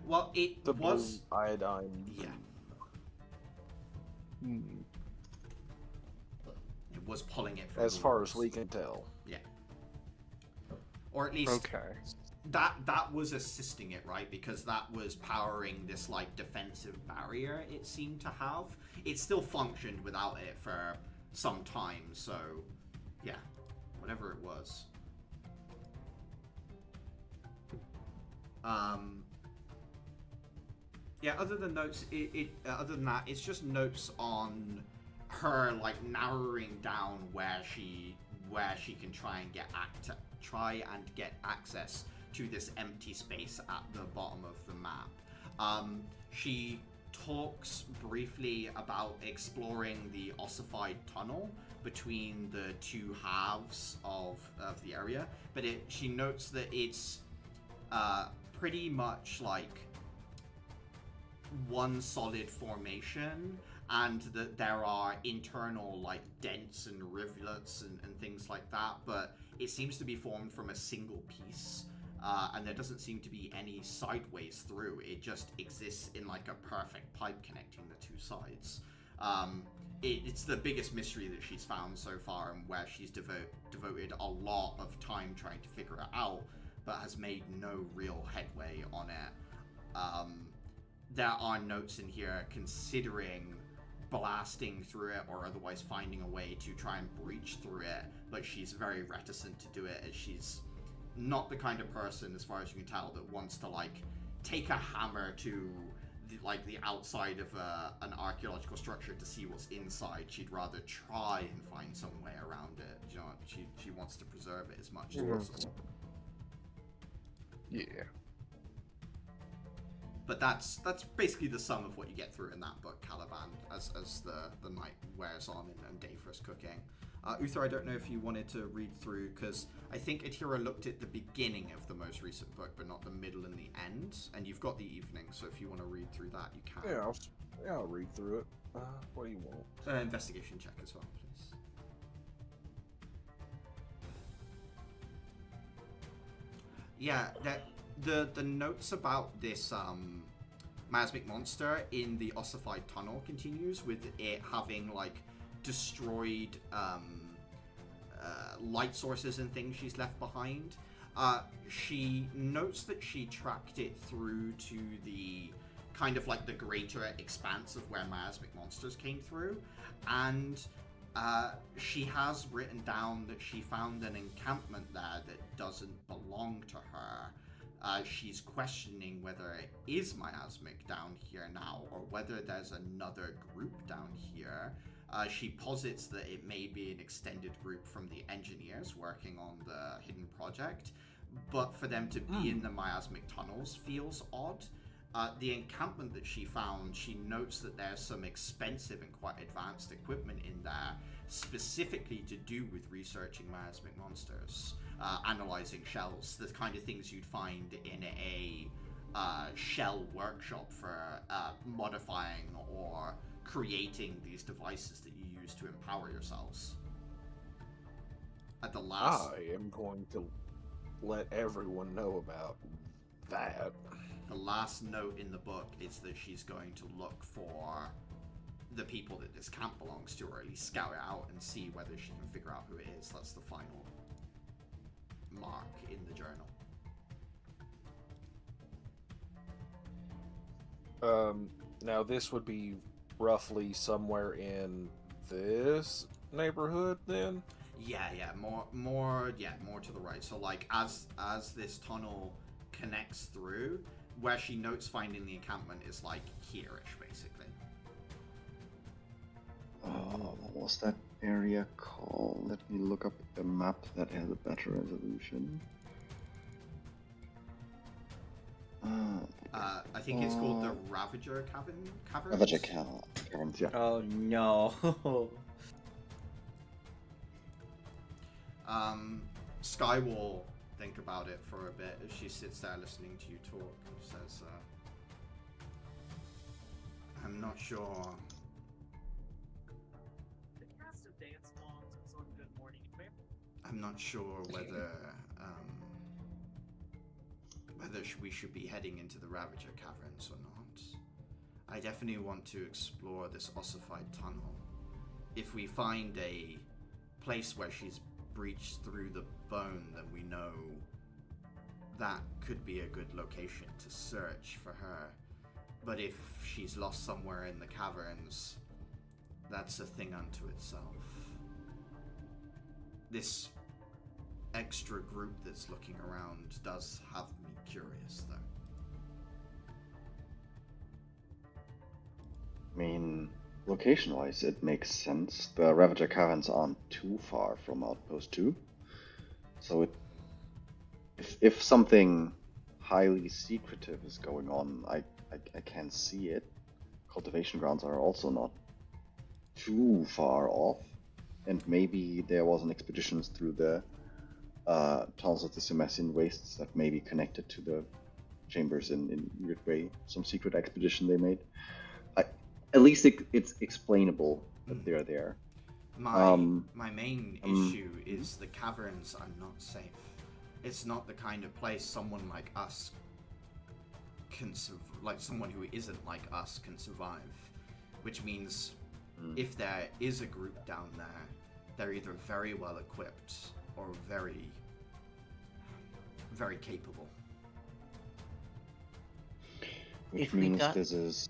Well, it The was. blue iodine. Yeah, Hmm. it was pulling it from As the far as walls. we can tell. Yeah. Or at least Okay. that was assisting it, right? Because that was powering this like defensive barrier it seemed to have. It still functioned without it for some time, so yeah, whatever it was. Yeah, other than notes, other than that, it's just notes on her like narrowing down where she can try and get access to this empty space at the bottom of the map. She talks briefly about exploring the ossified tunnel between the two halves of the area, but she notes that it's pretty much like one solid formation, and that there are internal like dents and rivulets and things like that, but it seems to be formed from a single piece, and there doesn't seem to be any sideways through. It just exists in like a perfect pipe connecting the two sides. It's the biggest mystery that she's found so far, and where she's devoted a lot of time trying to figure it out, but has made no real headway on it. There are notes in here considering blasting through it or otherwise finding a way to try and breach through it, but she's very reticent to do it, as she's not the kind of person, as far as you can tell, that wants to like take a hammer to the outside of an archaeological structure to see what's inside. She'd rather try and find some way around it. You know, she wants to preserve it as much as possible. Yeah. But that's basically the sum of what you get through in that book, Caliban, as the night wears on and day for us cooking. Uther, I don't know if you wanted to read through, because I think Atira looked at the beginning of the most recent book, but not the middle and the end, and you've got the evening, so if you want to read through that, you can. Yeah, I'll read through it. What do you want? Investigation check as well, please. Yeah, the notes about this miasmic monster in the ossified tunnel continues with it having like destroyed light sources and things she's left behind. She notes that she tracked it through to the kind of like the greater expanse of where miasmic monsters came through, and she has written down that she found an encampment there that doesn't belong to her. She's questioning whether it is miasmic down here now, or whether there's another group down here. She posits that it may be an extended group from the engineers working on the hidden project, but for them to be in the miasmic tunnels feels odd. The encampment that she found, she notes that there's some expensive and quite advanced equipment in there, specifically to do with researching miasmic monsters, analyzing shells, the kind of things you'd find in a shell workshop for modifying or creating these devices that you use to empower yourselves. At the last... I am going to let everyone know about that. The last note in the book is that she's going to look for the people that this camp belongs to, or at least scout it out and see whether she can figure out who it is. That's the final mark in the journal. Now this would be roughly somewhere in this neighborhood then? Yeah, more to the right. So like as this tunnel connects through, where she notes finding the encampment is like here-ish, basically. What was that area called? Let me look up a map that has a better resolution. I think it's called the Ravager Caverns? Ravager Caverns, yeah. Oh no. Sky will think about it for a bit as she sits there listening to you talk. She says, I'm not sure. The cast of dance moms was on Good Morning America. I'm not sure whether whether we should be heading into the Ravager Caverns or not. I definitely want to explore this ossified tunnel. If we find a place where she's breached through the bone, then we know that could be a good location to search for her. But if she's lost somewhere in the caverns, that's a thing unto itself. This extra group that's looking around does have me curious, though. I mean, location-wise, it makes sense. The Ravager Caverns aren't too far from Outpost 2. So if something highly secretive is going on, I can see it. Cultivation grounds are also not too far off. And maybe there was an expedition through the tunnels of the Semesian Wastes that may be connected to the chambers in weird way. Some secret expedition they made. At least it's explainable that they're there. My main issue is the caverns are not safe. It's not the kind of place someone like us can someone who isn't like us can survive. Which means if there is a group down there, they're either very well equipped or very, very capable. Which means this is.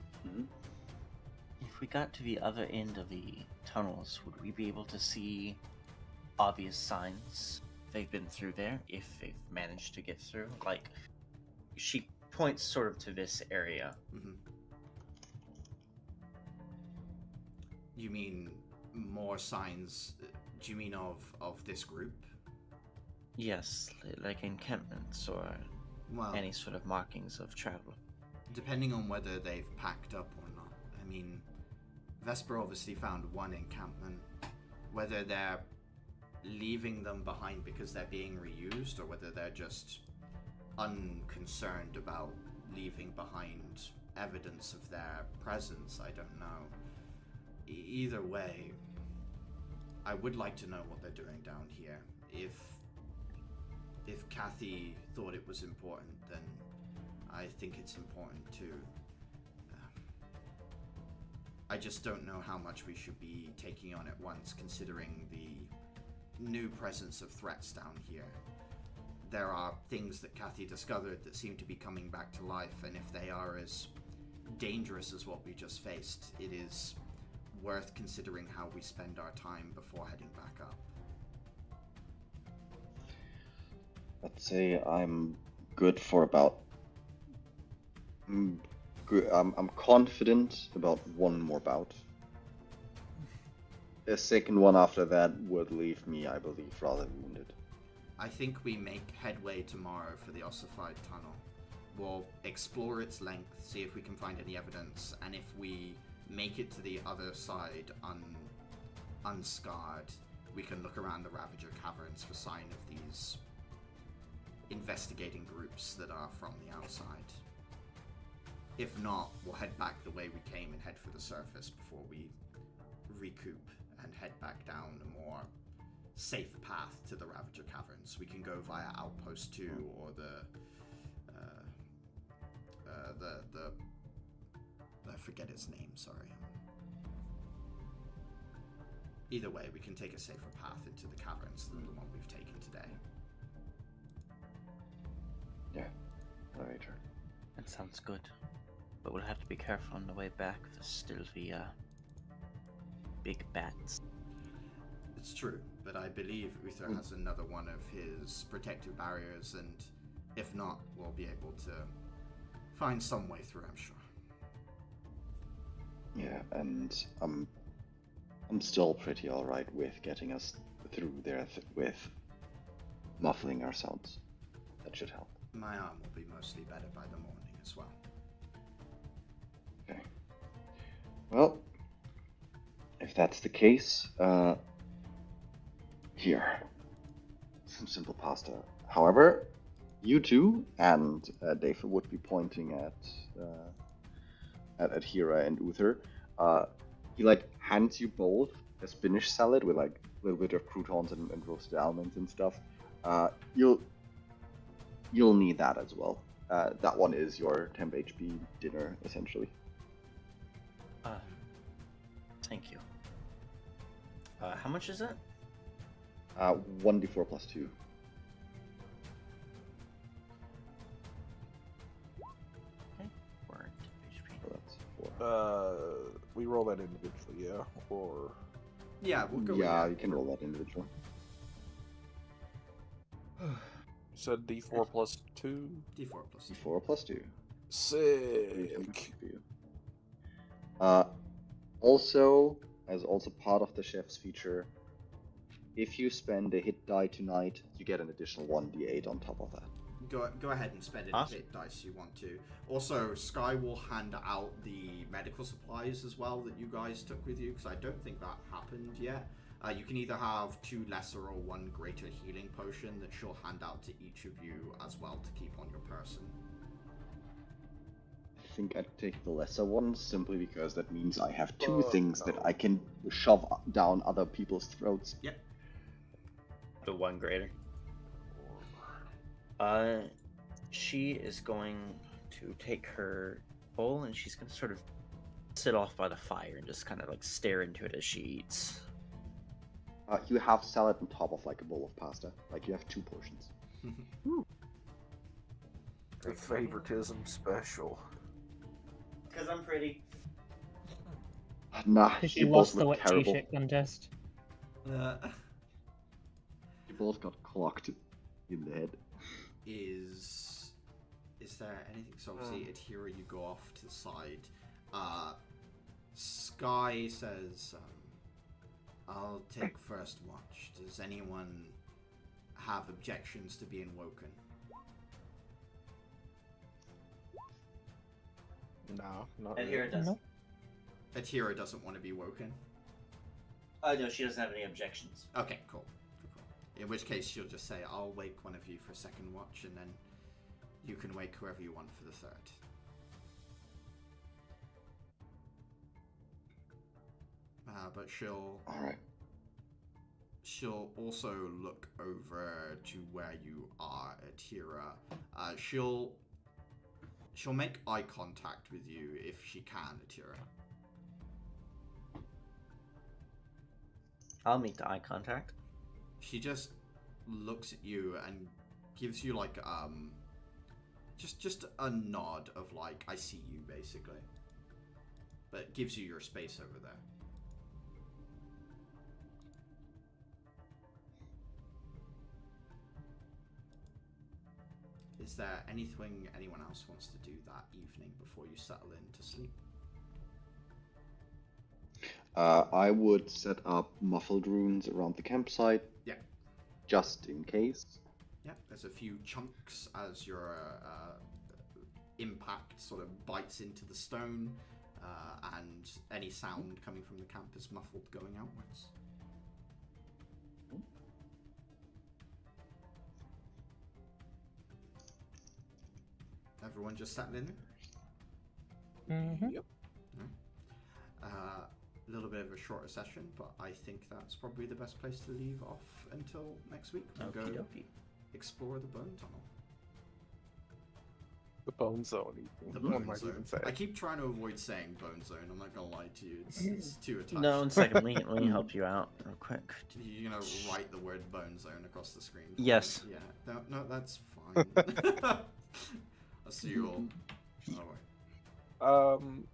If we got to the other end of the tunnels, would we be able to see obvious signs they've been through there, if they've managed to get through? Like, she points sort of to this area. Mm-hmm. You mean more signs? Do you mean of this group? Yes, like encampments or any sort of markings of travel. Depending on whether they've packed up or not. I mean, Vesper obviously found one encampment. Whether they're leaving them behind because they're being reused, or whether they're just unconcerned about leaving behind evidence of their presence, I don't know. Either way, I would like to know what they're doing down here. If Kathy thought it was important, then I think it's important too. I just don't know how much we should be taking on at once, considering the new presence of threats down here. There are things that Kathy discovered that seem to be coming back to life, and if they are as dangerous as what we just faced, it is worth considering how we spend our time before heading back up. Let's say I'm good for about. I'm confident about one more bout. A second one after that would leave me, I believe, rather wounded. I think we make headway tomorrow for the ossified tunnel. We'll explore its length, see if we can find any evidence, and if we make it to the other side unscarred, we can look around the Ravager Caverns for sign of these investigating groups that are from the outside. If not, we'll head back the way we came and head for the surface before we recoup and head back down a more safe path to the Ravager Caverns. We can go via Outpost 2 or the I forget its name, sorry. Either way, we can take a safer path into the caverns than the one we've taken today. Yeah, Ravager. That sounds good. But we'll have to be careful on the way back. There's still the big bats. It's true, but I believe Uther has another one of his protective barriers, and if not, we'll be able to find some way through, I'm sure. Yeah, and I'm still pretty alright with getting us through there with muffling our sounds. That should help. My arm will be mostly better by the morning as well. Okay. Well, if that's the case, here. Some simple pasta. However, you two and Dave would be pointing at Hira and Uther. He hands you both a spinach salad with a little bit of croutons and roasted almonds and stuff. You'll need that as well. That one is your temp HP dinner, essentially. Thank you. How much is it? 1d4 plus 2. Okay. Word HP. So that's 4. We roll that individually, yeah? Or... Yeah, we'll go Yeah, with you can roll that individually. You said D4 plus 2? D4 plus 2. D4 plus 2. Sick. For you. Also, as also part of the chef's feature, if you spend a hit die tonight, you get an additional 1d8 on top of that. Go ahead and spend it Awesome. hit dice you want to. Also, Sky will hand out the medical supplies as well that you guys took with you, because I don't think that happened yet. You can either have 2 lesser or 1 greater healing potion that she'll hand out to each of you as well to keep on your person. I think I'd take the lesser one simply because that means I have 2 things that I can shove down other people's throats. Yep. The 1 greater. She is going to take her bowl and she's going to sort of sit off by the fire and just kind of like stare into it as she eats. You have salad on top of like a bowl of pasta. Like you have 2 portions. The favoritism special. Because I'm pretty. Nah, Because you you both lost the look wet terrible. t-shirt contest. You both got clocked in the head. Is there anything? So obviously, Adhira, you go off to the side. Sky says, "I'll take first watch. Does anyone have objections to being woken?" No, not And really. here it does. No. Adhira doesn't want to be woken. No, she doesn't have any objections. Okay, cool. In which case, she'll just say, "I'll wake one of you for second watch, and then you can wake whoever you want for the third." But she'll Alright. she'll also look over to where you are, Adhira. She'll make eye contact with you if she can, Adhira. I'll meet the eye contact. She just looks at you and gives you like just a nod of like, "I see you," basically. But gives you your space over there. Is there anything anyone else wants to do that evening before you settle in to sleep? I would set up muffled runes around the campsite. Yeah. Just in case. Yeah, there's a few chunks as your impact sort of bites into the stone, and any sound coming from the camp is muffled going outwards. Everyone just settling in? Mm-hmm. Yep. A little bit of a shorter session, but I think that's probably the best place to leave off until next week. We'll go Okey-dokey. explore the bone tunnel. The bone zone. The One bone might zone. even say. I keep trying to avoid saying bone zone. I'm not gonna lie to you. It's too attached. No, one second. Let me help you out real quick. You're gonna write the word bone zone across the screen. for me? Yes. Yeah. No, that's fine. I'll see you all. Oh, wait.